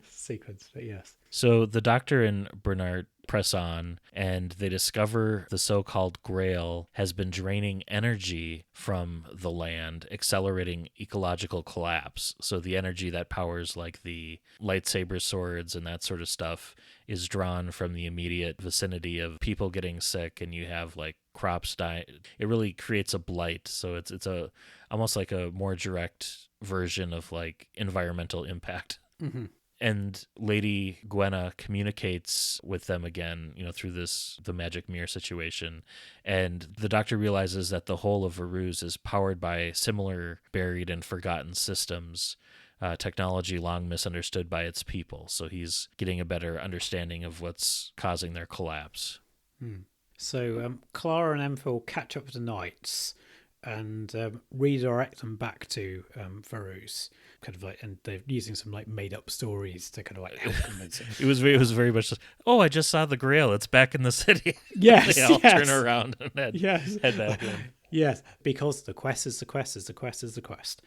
sequence, but yes. So the Doctor and Bernard press on, and they discover the so-called Grail has been draining energy from the land, accelerating ecological collapse. So the energy that powers like the lightsaber swords and that sort of stuff is drawn from the immediate vicinity of people getting sick, and you have like crops die. It really creates a blight. So it's a almost like a more direct version of like environmental impact. Mm-hmm. And Lady Gwenna communicates with them again, through the magic mirror situation. And the Doctor realizes that the whole of Varus is powered by similar buried and forgotten systems, technology long misunderstood by its people. So he's getting a better understanding of what's causing their collapse. So Clara and Emphil catch up with the Knights and redirect them back to Varus. Kind of like, and they're using some like made up stories to kind of like help convince it. It was very much. I just saw the Grail. It's back in the city. Yes, they all yes. turn around and head back in. Yes, because the quest is the quest is the quest is the quest.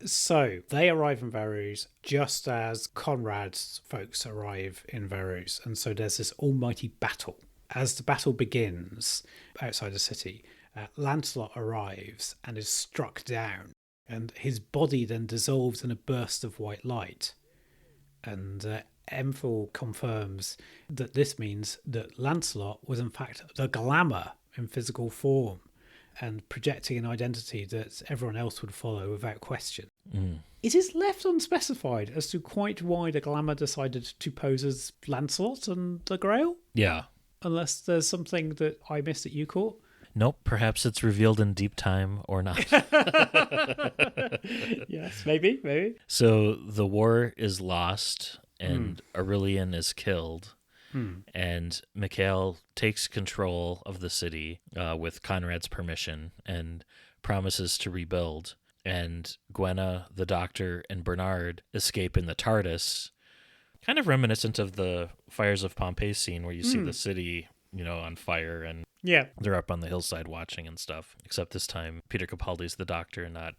So they arrive in Varus just as Conrad's folks arrive in Varus, and so there's this almighty battle. As the battle begins outside the city, Lancelot arrives and is struck down, and his body then dissolves in a burst of white light. And Emphil confirms that this means that Lancelot was in fact the Glamour in physical form, and projecting an identity that everyone else would follow without question. It is left unspecified as to quite why the Glamour decided to pose as Lancelot and the Grail. Yeah. Unless there's something that I missed that you caught. Nope, perhaps it's revealed in deep time or not. Yes, maybe. So the war is lost and Aurelian is killed. And McTighe takes control of the city with Conrad's permission and promises to rebuild. And Gwenna, the Doctor, and Bernard escape in the TARDIS, kind of reminiscent of the Fires of Pompeii scene where you see the city, on fire, and they're up on the hillside watching and stuff. Except this time, Peter Capaldi's the Doctor and not...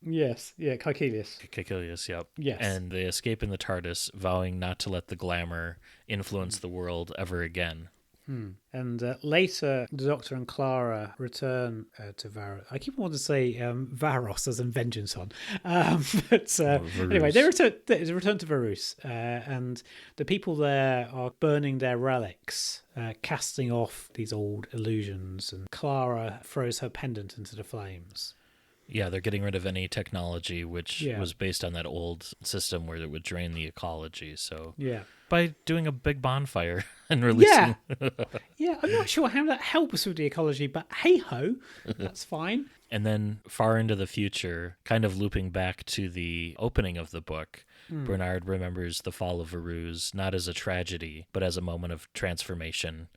Yes, Caecilius, yep. Yes. And they escape in the TARDIS, vowing not to let the Glamour influence the world ever again. And later, the Doctor and Clara return to Varos. I keep wanting to say Varos as in vengeance on. But anyway, they return to Varus. And the people there are burning their relics, casting off these old illusions. And Clara throws her pendant into the flames. Yeah, they're getting rid of any technology which was based on that old system where it would drain the ecology. So by doing a big bonfire and releasing... Yeah, I'm not sure how that helps with the ecology, but hey-ho, that's fine. And then far into the future, kind of looping back to the opening of the book, Bernard remembers the fall of Varus not as a tragedy, but as a moment of transformation.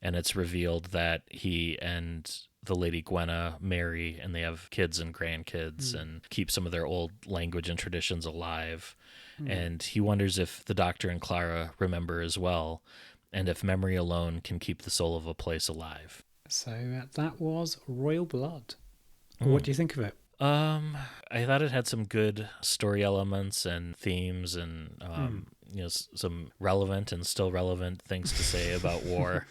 And it's revealed that he and the Lady Gwenna marry, and they have kids and grandkids and keep some of their old language and traditions alive. And he wonders if the Doctor and Clara remember as well, and if memory alone can keep the soul of a place alive. So that was Royal Blood. What do you think of it? I thought it had some good story elements and themes and some relevant and still relevant things to say about war.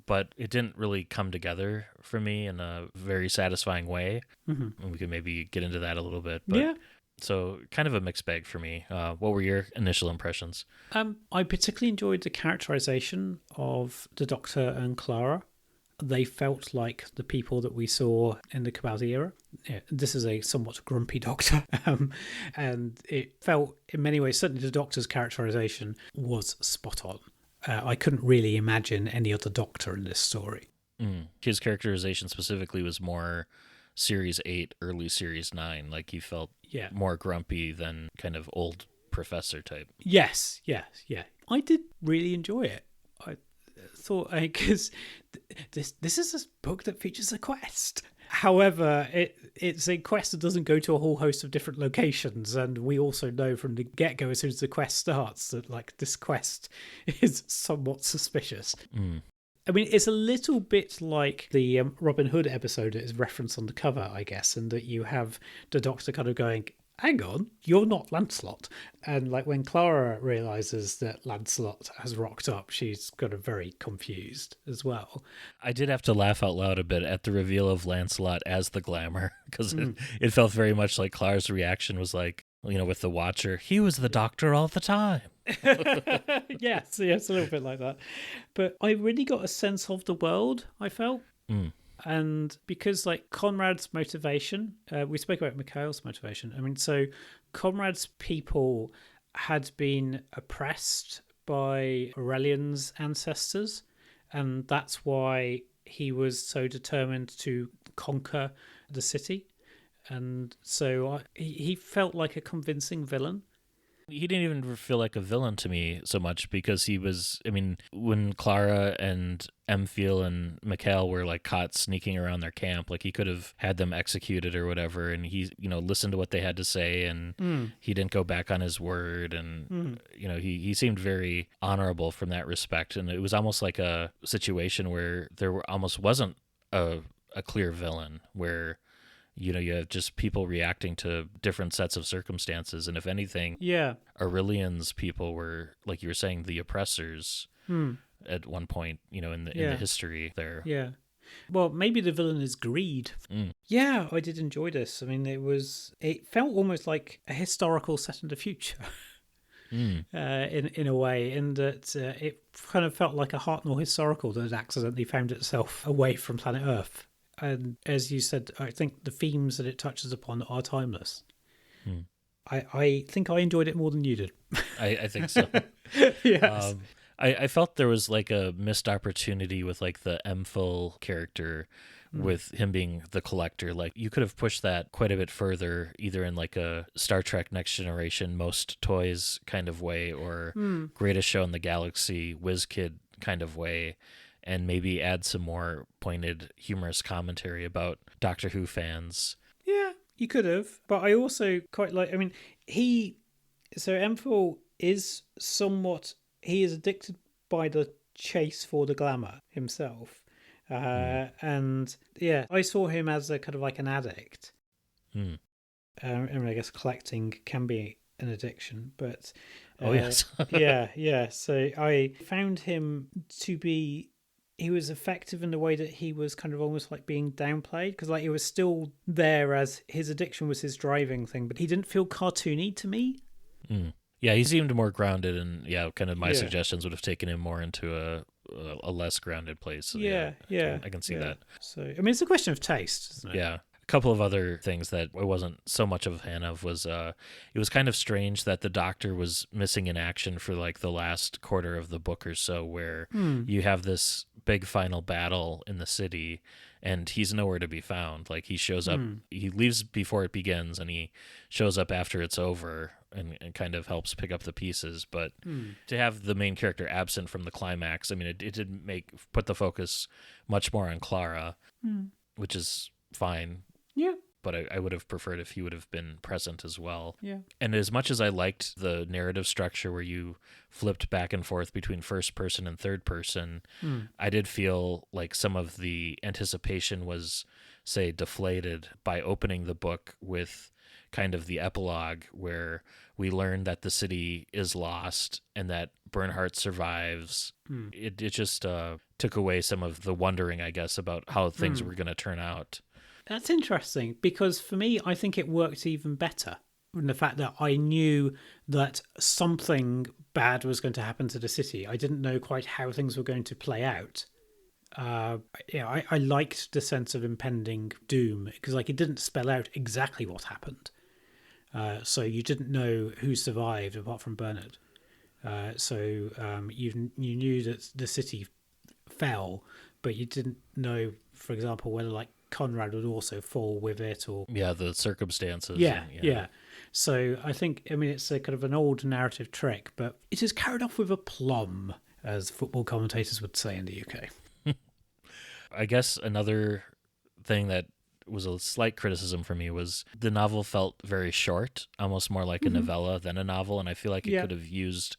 But it didn't really come together for me in a very satisfying way. And we could maybe get into that a little bit. But so kind of a mixed bag for me. What were your initial impressions? I particularly enjoyed the characterization of the Doctor and Clara. They felt like the people that we saw in the Capaldi era. This is a somewhat grumpy Doctor. And it felt, in many ways, certainly the Doctor's characterization was spot on. I couldn't really imagine any other Doctor in this story. His characterization specifically was more Series 8, early Series 9. Like he felt more grumpy than kind of old professor type. Yes. I did really enjoy it. I thought, because this is a book that features a quest. However, it's a quest that doesn't go to a whole host of different locations, and we also know from the get-go, as soon as the quest starts, that like this quest is somewhat suspicious. I mean, it's a little bit like the Robin Hood episode that is referenced on the cover, I guess, and that you have the Doctor kind of going, hang on, you're not Lancelot. And like when Clara realizes that Lancelot has rocked up, she's kind of very confused as well. I did have to laugh out loud a bit at the reveal of Lancelot as the Glamour, because it felt very much like Clara's reaction was like, with the Watcher, he was the Doctor all the time. yes, a little bit like that. But I really got a sense of the world, I felt. And because like Conrad's motivation, we spoke about Mikhail's motivation. I mean, so Conrad's people had been oppressed by Aurelian's ancestors, and that's why he was so determined to conquer the city. And so he felt like a convincing villain. He didn't even feel like a villain to me so much, because he was, I mean, when Clara and Emphiel and Mikhail were like caught sneaking around their camp, like he could have had them executed or whatever, and he, listened to what they had to say, and he didn't go back on his word, and he seemed very honorable from that respect, and it was almost like a situation where almost wasn't a clear villain, where you have just people reacting to different sets of circumstances. And if anything, Aurelian's people were, like you were saying, the oppressors at one point, in the history there. Yeah. Well, maybe the villain is greed. Yeah, I did enjoy this. I mean, it felt almost like a historical set in the future. In a way, in that it kind of felt like a Hartnell historical that had accidentally found itself away from planet Earth. And as you said, I think the themes that it touches upon are timeless. I think I enjoyed it more than you did. I think so. Yes. I felt there was like a missed opportunity with like the Emphil character, with him being the collector. Like you could have pushed that quite a bit further, either in like a Star Trek Next Generation Most Toys kind of way, or Greatest Show in the Galaxy WizKid kind of way, and maybe add some more pointed, humorous commentary about Doctor Who fans. Yeah, you could have. But I also quite like, I mean, Emphil is he is addicted by the chase for the glamour himself. And yeah, I saw him as a kind of like an addict. I mean, I guess collecting can be an addiction, but... oh, yes. yeah. So I found him to be... He was effective in the way that he was kind of almost like being downplayed, because like it was still there as his addiction was his driving thing, but he didn't feel cartoony to me. Yeah, he seemed more grounded, and kind of my suggestions would have taken him more into a less grounded place. So, I can see that. So I mean, it's a question of taste, isn't it? Yeah. A couple of other things that I wasn't so much of a fan of was it was kind of strange that the Doctor was missing in action for like the last quarter of the book or so, where you have this big final battle in the city and he's nowhere to be found. Like he shows up, he leaves before it begins, and he shows up after it's over and kind of helps pick up the pieces. But to have the main character absent from the climax, I mean, it did put the focus much more on Clara, which is fine. Yeah. But I would have preferred if he would have been present as well. Yeah. And as much as I liked the narrative structure where you flipped back and forth between first person and third person, I did feel like some of the anticipation was, say, deflated by opening the book with kind of the epilogue where we learn that the city is lost and that Bernhardt survives. It just took away some of the wondering, I guess, about how things were going to turn out. That's interesting, because for me, I think it worked even better in the fact that I knew that something bad was going to happen to the city. I didn't know quite how things were going to play out. I liked the sense of impending doom, because like it didn't spell out exactly what happened. So you didn't know who survived apart from Bernard. So you knew that the city fell, but you didn't know, for example, whether like Conrad would also fall with it, or Yeah, the circumstances. yeah. So I think, I mean, it's a kind of an old narrative trick, but it is carried off with aplomb, as football commentators would say in the UK. I guess another thing that was a slight criticism for me was the novel felt very short, almost more like a novella than a novel, and I feel like it could have used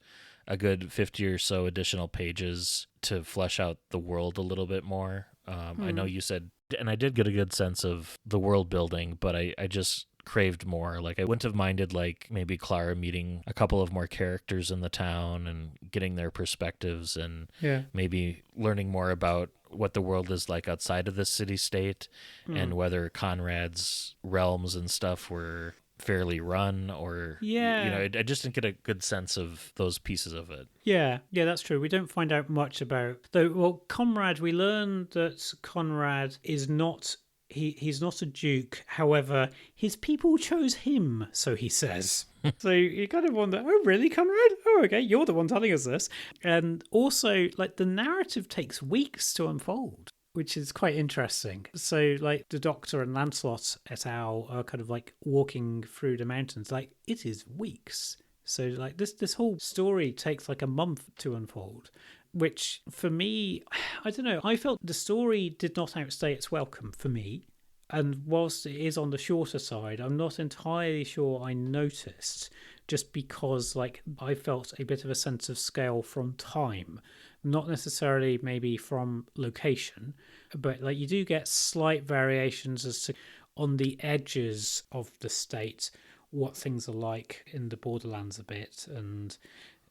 a good 50 or so additional pages to flesh out the world a little bit more. I know you said, and I did get a good sense of the world building, but I just craved more. Like, I wouldn't have minded, like, maybe Clara meeting a couple of more characters in the town and getting their perspectives, and maybe learning more about what the world is like outside of this city-state, and whether Conrad's realms and stuff were fairly run, or I just didn't get a good sense of those pieces of it. Yeah, that's true. We don't find out much about, though. Well, Conrad, we learn that Conrad is not, he's not a duke. However, his people chose him, so he says. So you kind of wonder, oh really, Conrad? Oh, okay, you're the one telling us this. And also, like, the narrative takes weeks to unfold, which is quite interesting. So, like, the Doctor and Lancelot et al. Are kind of like walking through the mountains. Like, it is weeks. So, like, this whole story takes like a month to unfold, which for me, I don't know, I felt the story did not outstay its welcome for me. And whilst it is on the shorter side, I'm not entirely sure I noticed, just because, like, I felt a bit of a sense of scale from time. Not necessarily maybe from location, but, like, you do get slight variations as to, on the edges of the state, what things are like in the borderlands a bit. And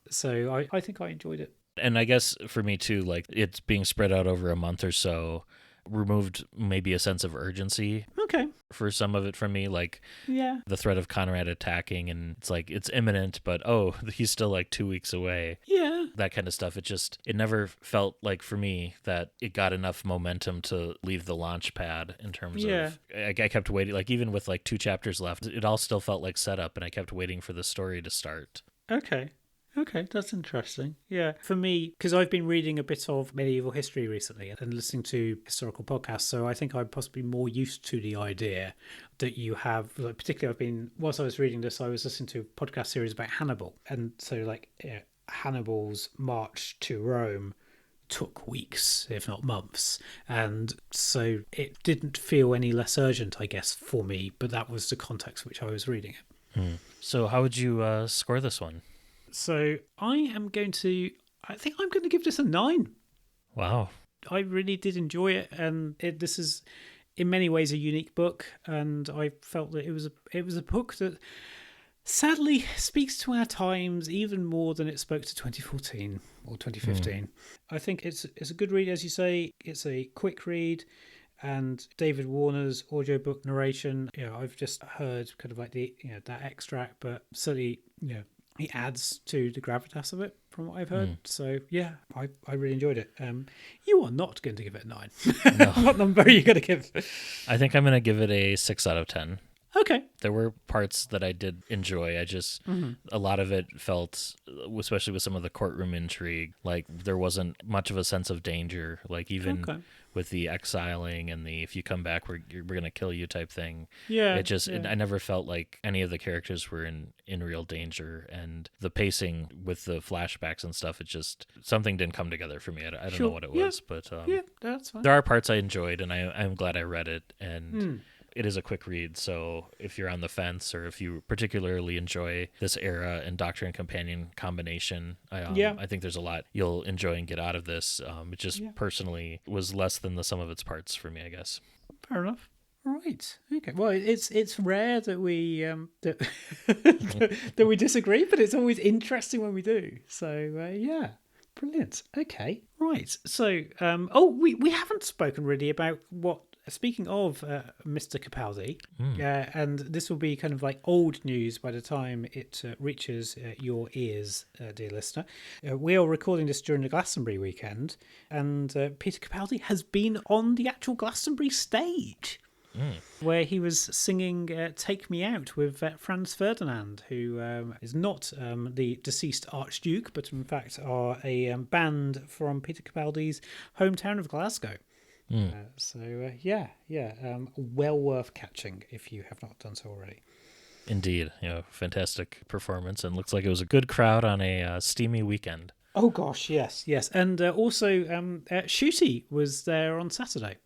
so I think I enjoyed it. And I guess for me too, like, it's being spread out over a month or so removed maybe a sense of urgency for some of it from me, like the threat of Conrad attacking, and it's like it's imminent, but he's still like 2 weeks away, that kind of stuff. It never felt like, for me, that it got enough momentum to leave the launch pad in terms of I kept waiting, like, even with like 2 chapters left, it all still felt like setup, and I kept waiting for the story to start. Okay, that's interesting. Yeah, for me, because I've been reading a bit of medieval history recently and listening to historical podcasts, so I think I'm possibly more used to the idea that you have, like, particularly whilst I was reading this, I was listening to a podcast series about Hannibal, and so, like, Hannibal's march to Rome took weeks, if not months, and so it didn't feel any less urgent, I guess, for me, but that was the context which I was reading it. So how would you score this one? So I think I'm going to give this a 9. Wow. I really did enjoy it, and this is in many ways a unique book, and I felt that it was a book that sadly speaks to our times even more than it spoke to 2014 or 2015. I think it's a good read, as you say. It's a quick read, and David Warner's audiobook narration, I've just heard kind of like that extract, but certainly, he adds to the gravitas of it from what I've heard. So, yeah, I really enjoyed it. You are not going to give it a 9. No. What number are you going to give? I think I'm going to give it a 6 out of 10. Okay. There were parts that I did enjoy. I just, a lot of it felt, especially with some of the courtroom intrigue, like there wasn't much of a sense of danger. Like, even with the exiling and the, if you come back, we're going to kill you type thing. Yeah. I never felt like any of the characters were in real danger. And the pacing with the flashbacks and stuff, it just, something didn't come together for me. I don't know what it was, but that's fine. There are parts I enjoyed, and I'm glad I read it. And it is a quick read, so if you're on the fence, or if you particularly enjoy this era and Doctor and Companion combination, I think there's a lot you'll enjoy and get out of this. It just personally was less than the sum of its parts for me, I guess. Fair enough. Right. Okay. Well, it's rare that we that we disagree, but it's always interesting when we do. So yeah. Brilliant. Okay. Right. So we haven't spoken really about what. Speaking of Mr. Capaldi, and this will be kind of like old news by the time it reaches your ears, dear listener. We are recording this during the Glastonbury weekend, and Peter Capaldi has been on the actual Glastonbury stage, where he was singing Take Me Out with Franz Ferdinand, who is not the deceased Archduke, but in fact are a band from Peter Capaldi's hometown of Glasgow. Well worth catching if you have not done so already. Indeed, fantastic performance, and looks like it was a good crowd on a steamy weekend. Oh gosh, yes, and also Shooty was there on Saturday.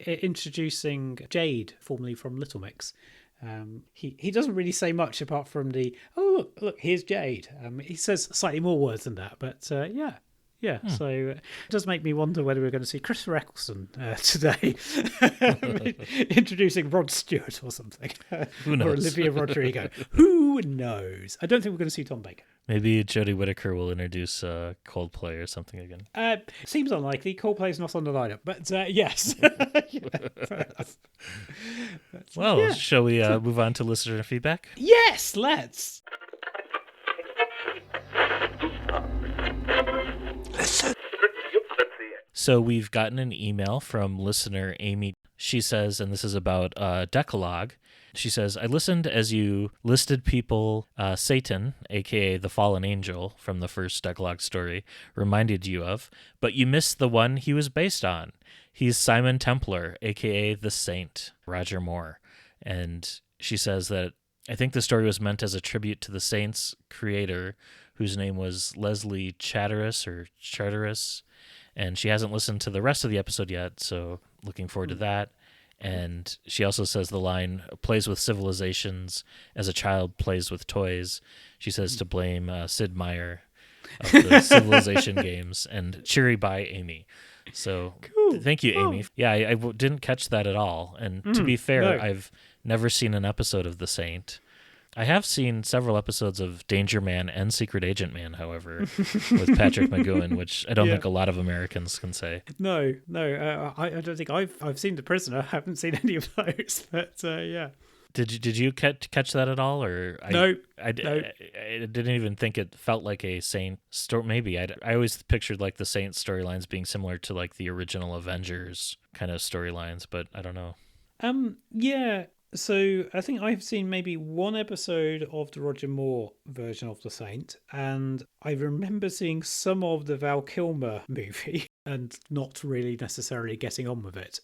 Introducing Jade, formerly from Little Mix. He doesn't really say much apart from the look, here's Jade. He says slightly more words than that, but So it does make me wonder whether we're going to see Christopher Eccleston today introducing Rod Stewart or something. Who knows? Or Olivia Rodrigo. Who knows? I don't think we're going to see Tom Baker. Maybe Jodie Whittaker will introduce Coldplay or something again. Seems unlikely. Coldplay's not on the lineup, but yes. Shall we move on to listener feedback? Yes, let's. So we've gotten an email from listener Amy. She says, and this is about Decalogue. She says, I listened as you listed people Satan, a.k.a. the fallen angel from the first Decalogue story, reminded you of, but you missed the one he was based on. He's Simon Templar, a.k.a. the Saint, Roger Moore. And she says that I think the story was meant as a tribute to the Saint's creator, whose name was Leslie Charteris. And she hasn't listened to the rest of the episode yet, so looking forward to that. And she also says the line, plays with civilizations as a child plays with toys. She says to blame Sid Meier of the Civilization games, and cheery by Amy. So Thank you, Amy. Yeah, I didn't catch that at all. And to be fair, no. I've never seen an episode of The Saint. I have seen several episodes of Danger Man and Secret Agent Man, however, with Patrick McGowan, which I don't think a lot of Americans can say. No, I don't think I've seen The Prisoner. I haven't seen any of those, but yeah. Did you catch that at all, or No, I didn't even think it felt like a Saint story. Maybe I always pictured like the Saint storylines being similar to like the original Avengers kind of storylines, but I don't know. Yeah. So I think I've seen maybe one episode of the Roger Moore version of The Saint, and I remember seeing some of the Val Kilmer movie and not really necessarily getting on with it.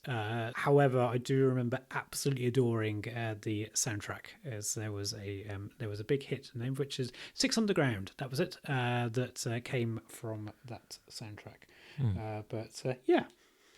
However, I do remember absolutely adoring the soundtrack, as there was a big hit, the name of which is Six Underground. That was it. That came from that soundtrack. But yeah.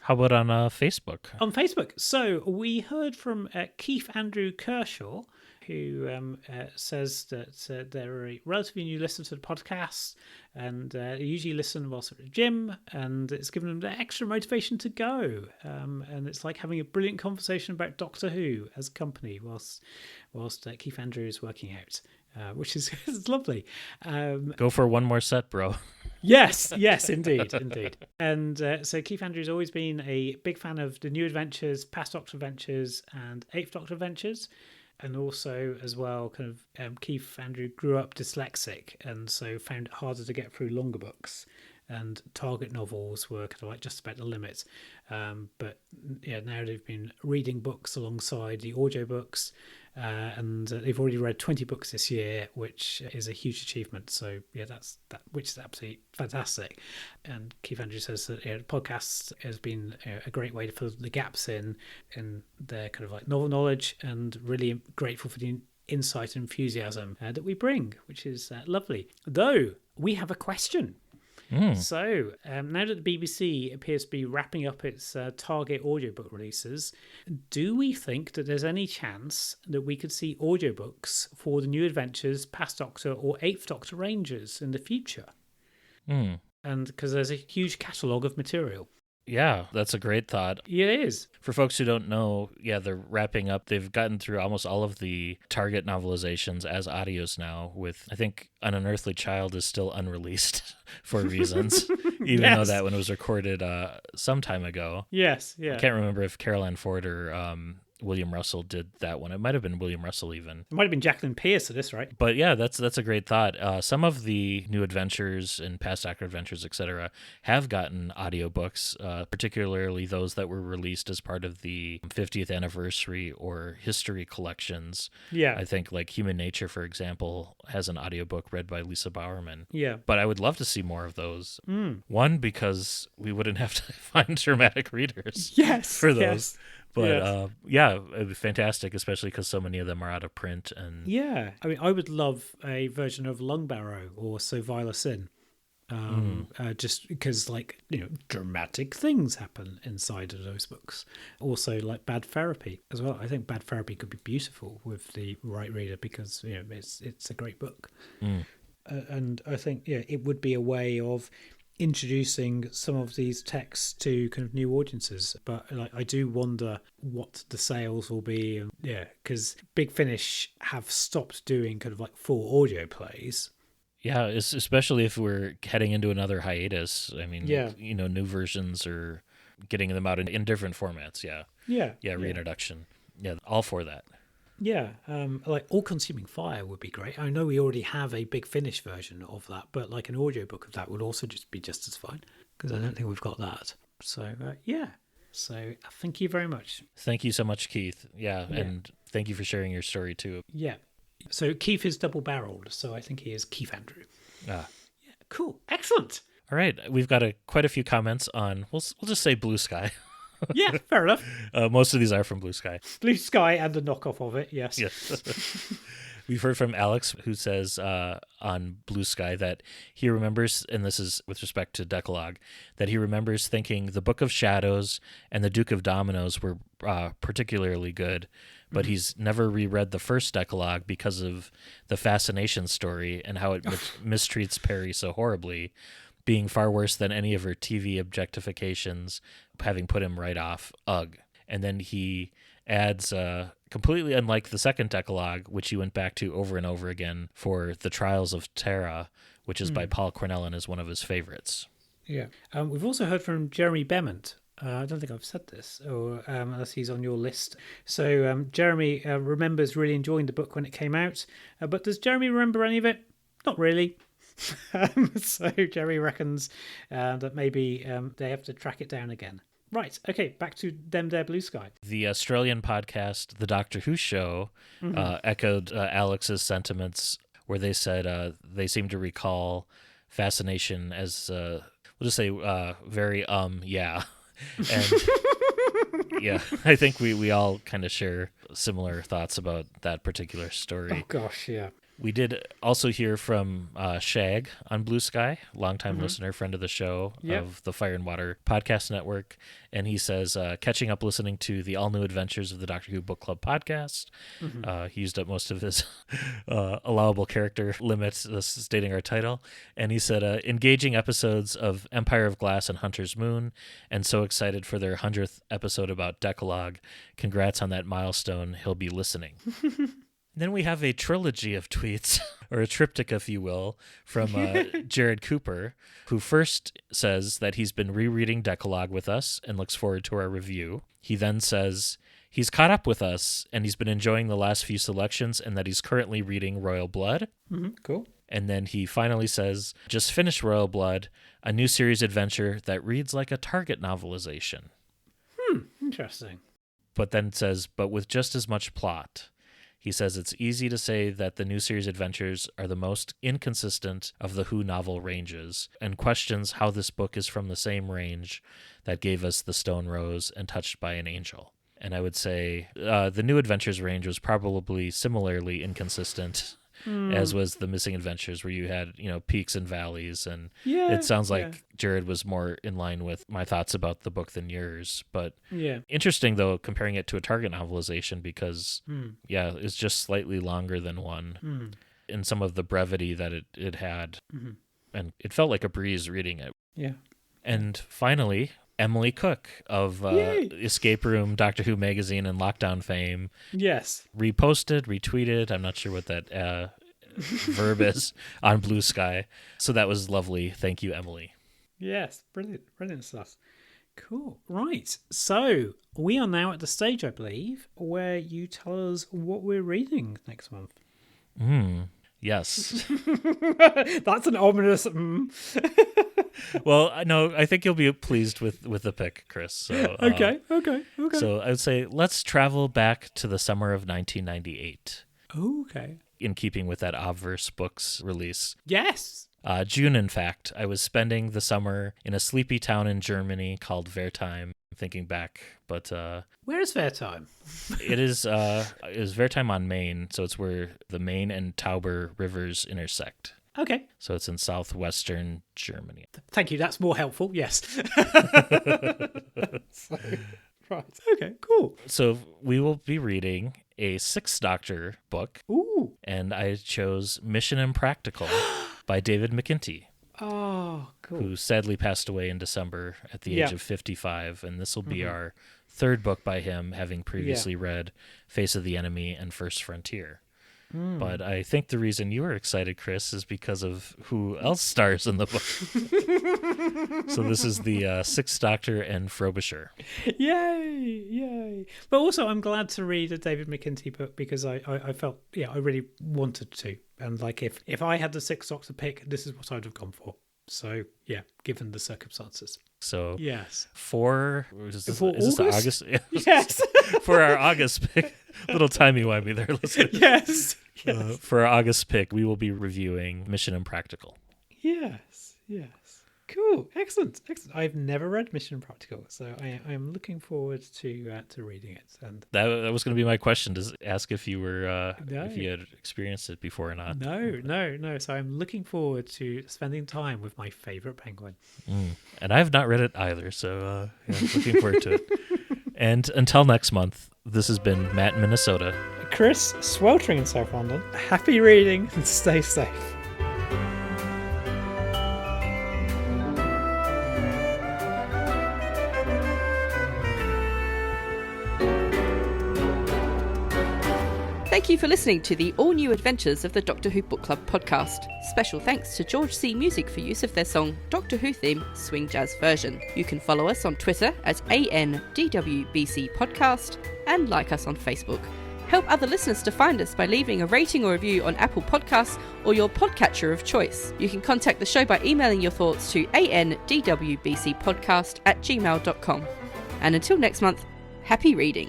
How about on Facebook? On Facebook. So we heard from Keith Andrew Kershaw, who says that they're a relatively new listener to the podcast, and they usually listen whilst at the gym, and it's given them the extra motivation to go. And it's like having a brilliant conversation about Doctor Who as company whilst Keith Andrew is working out. Which is lovely. Go for one more set, bro. Yes, indeed. And so Keith Andrew's always been a big fan of the New Adventures, Past Doctor Adventures, and Eighth Doctor Adventures. And also, as well, kind of Keith Andrew grew up dyslexic, and so found it harder to get through longer books. And target novels were kind of like just about the limit. But yeah, now they've been reading books alongside the audiobooks. And they've already read 20 books this year, which is a huge achievement. So yeah, which is absolutely fantastic. And Keith Andrews says that the podcast has been a great way to fill the gaps in their kind of like novel knowledge, and really grateful for the insight and enthusiasm that we bring, which is lovely. Though we have a question. So, now that the BBC appears to be wrapping up its target audiobook releases, do we think that there's any chance that we could see audiobooks for the New Adventures, Past Doctor, or Eighth Doctor Rangers in the future? And because there's a huge catalogue of material. Yeah, that's a great thought. Yeah, it is. For folks who don't know, yeah, they're wrapping up. They've gotten through almost all of the Target novelizations as audios now, with, I think, An Unearthly Child is still unreleased for reasons, even though that one was recorded some time ago. Yes, yeah. I can't remember if Caroline Ford or William Russell did that one. It might have been William Russell even. It might have been Jacqueline Pierce for this, right? But yeah, that's a great thought. Some of the new adventures and past Doctor adventures, etc., have gotten audiobooks, particularly those that were released as part of the 50th anniversary or history collections. Yeah. I think like Human Nature, for example, has an audiobook read by Lisa Bowerman. Yeah. But I would love to see more of those. One, because we wouldn't have to find dramatic readers for those. Yes. But yeah, it'd be fantastic, especially because so many of them are out of print. And yeah, I mean, I would love a version of Lungbarrow or So Vile a Sin, just because, like, you know, dramatic things happen inside of those books. Also, like Bad Therapy as well. I think Bad Therapy could be beautiful with the right reader because, you know, it's a great book. And I think, yeah, it would be a way of introducing some of these texts to kind of new audiences, but like I do wonder what the sales will be. And yeah, because Big Finish have stopped doing kind of like full audio plays. Yeah, especially if we're heading into another hiatus. I mean, you know, new versions or getting them out in different formats. Yeah, reintroduction. Yeah, all for that. Yeah, like All Consuming Fire would be great. I know we already have a Big Finish version of that, but like an audiobook of that would also just be just as fine, because I don't think we've got that. So, yeah. So, thank you very much. Thank you so much, Keith. Yeah, and thank you for sharing your story, too. Yeah. So, Keith is double-barreled, so I think he is Keith Andrew. Yeah, cool. Excellent. All right. We've got quite a few comments on, we'll just say Blue Sky. Yeah, fair enough. Most of these are from Blue Sky. Blue Sky and a knockoff of it, yes. Yes. We've heard from Alex, who says on Blue Sky that he remembers, and this is with respect to Decalogue, that he remembers thinking the Book of Shadows and the Duke of Dominoes were particularly good, but he's never reread the first Decalogue because of the fascination story and how it mistreats Perry so horribly, being far worse than any of her TV objectifications, having put him right off. Ugh. And then he adds, completely unlike the second Decalogue, which he went back to over and over again for The Trials of Tara, which is by Paul Cornell and is one of his favorites. Yeah. We've also heard from Jeremy Bement. I don't think I've said this, or unless he's on your list. So Jeremy remembers really enjoying the book when it came out, but does Jeremy remember any of it? Not really. So Jerry reckons that maybe they have to track it down again. Right, okay, back to Them There Blue Sky. The Australian podcast, The Doctor Who Show, echoed Alex's sentiments where they said they seem to recall fascination as, we'll just say, very, yeah. And yeah, I think we all kind of share similar thoughts about that particular story. Oh, gosh, yeah. We did also hear from Shag on Blue Sky, longtime listener, friend of the show, of the Fire and Water podcast network. And he says, catching up listening to the all-new adventures of the Doctor Who Book Club podcast. He used up most of his allowable character limit, stating our title. And he said, engaging episodes of Empire of Glass and Hunter's Moon, and so excited for their 100th episode about Decalogue. Congrats on that milestone. He'll be listening. Then we have a trilogy of tweets, or a triptych, if you will, from Jared Cooper, who first says that he's been rereading Decalogue with us and looks forward to our review. He then says he's caught up with us and he's been enjoying the last few selections and that he's currently reading Royal Blood. Cool. And then he finally says, just finished Royal Blood, a new series adventure that reads like a Target novelization. Interesting. But then says, but with just as much plot. He says it's easy to say that the new series adventures are the most inconsistent of the Who novel ranges, and questions how this book is from the same range that gave us The Stone Rose and Touched by an Angel. And I would say the New Adventures range was probably similarly inconsistent, as was the Missing Adventures, where you had, peaks and valleys. And it sounds like Jared was more in line with my thoughts about the book than yours. But interesting, though, comparing it to a Target novelization, because, it's just slightly longer than one in some of the brevity that it had. And it felt like a breeze reading it. Yeah. And finally, Emily Cook of Escape Room, Doctor Who Magazine, and Lockdown fame. Yes. Reposted, retweeted. I'm not sure what that verb is on Blue Sky. So that was lovely. Thank you, Emily. Yes. Brilliant. Brilliant stuff. Cool. Right. So we are now at the stage, I believe, where you tell us what we're reading next month. Yes. That's an ominous. Well, no, I think you'll be pleased with the pick, Chris. So, Okay. So I would say let's travel back to the summer of 1998. Okay. In keeping with that Obverse Books release. Yes. June, in fact, I was spending the summer in a sleepy town in Germany called Wertheim. Thinking back, but where is Wertheim? It is Wertheim on Main, so it's where the Main and Tauber rivers intersect. Okay. So it's in southwestern Germany. Thank you. That's more helpful. Yes. Right. Okay. Cool. So we will be reading a Sixth Doctor book. Ooh. And I chose Mission Impractical by David McTighe. Oh, cool. Who sadly passed away in December at the age of 55. And this will be our third book by him, having previously read Face of the Enemy and First Frontier. But I think the reason you were excited, Chris, is because of who else stars in the book. So this is the Sixth Doctor and Frobisher. Yay! But also, I'm glad to read a David McTighe book because I felt, I really wanted to. And like, if I had the Sixth Doctor pick, this is what I'd have gone for. So, given the circumstances. So, yes. For August? Yes. For our August pick, little timey-wimey there, listeners. Yes. For our August pick, we will be reviewing Mission Impractical. Yes. Cool. Excellent. I've never read Mission Impractical, so I am looking forward to reading it. And that was going to be my question, to ask if you were if you had experienced it before or not. No. So I'm looking forward to spending time with my favorite penguin. And I have not read it either, so looking forward to it. And until next month, this has been Matt in Minnesota. Chris, sweltering in South London. Happy reading and stay safe. Thank you for listening to the all-new adventures of the Doctor Who Book Club podcast. Special thanks to George C. Music for use of their song Doctor Who Theme Swing Jazz Version. You can follow us on Twitter at ANDWBC Podcast and like us on Facebook. Help other listeners to find us by leaving a rating or review on Apple Podcasts or your podcatcher of choice. You can contact the show by emailing your thoughts to andwbcpodcast@gmail.com. And until next month, happy reading.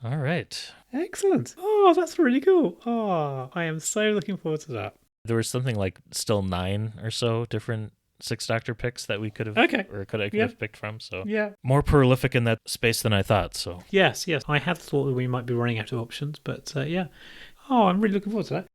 All right. Excellent. Oh, that's really cool. Oh, I am so looking forward to that. There was something like still 9 or so different Sixth Doctor picks that we could have have picked from. So more prolific in that space than I thought. So yes. I had thought that we might be running out of options, but Oh, I'm really looking forward to that.